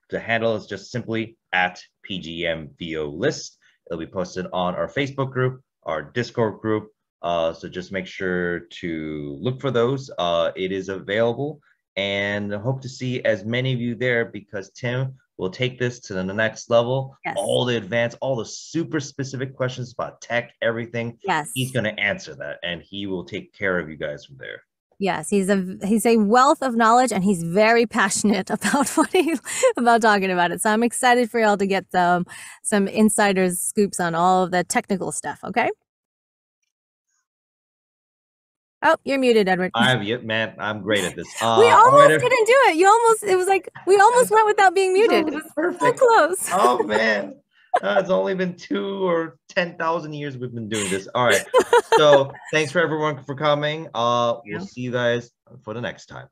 The handle is just simply at PGMVO list. It'll be posted on our Facebook group, our Discord group. So just make sure to look for those. It is available, and I hope to see as many of you there because Tim will take this to the next level. Yes. All the advanced, all the super specific questions about tech, everything. Yes. He's going to answer that, and he will take care of you guys from there. Yes, he's a wealth of knowledge, and he's very passionate about about talking about it. So I'm excited for y'all to get some insider's scoops on all of the technical stuff. Okay. Oh, you're muted, Edward. Man, I'm great at this. We almost didn't do it. It was like we almost went without being muted. It was perfect. So close. Oh man. It's only been 2 or 10,000 years we've been doing this. All right. So thanks for everyone for coming. We'll see you guys for the next time.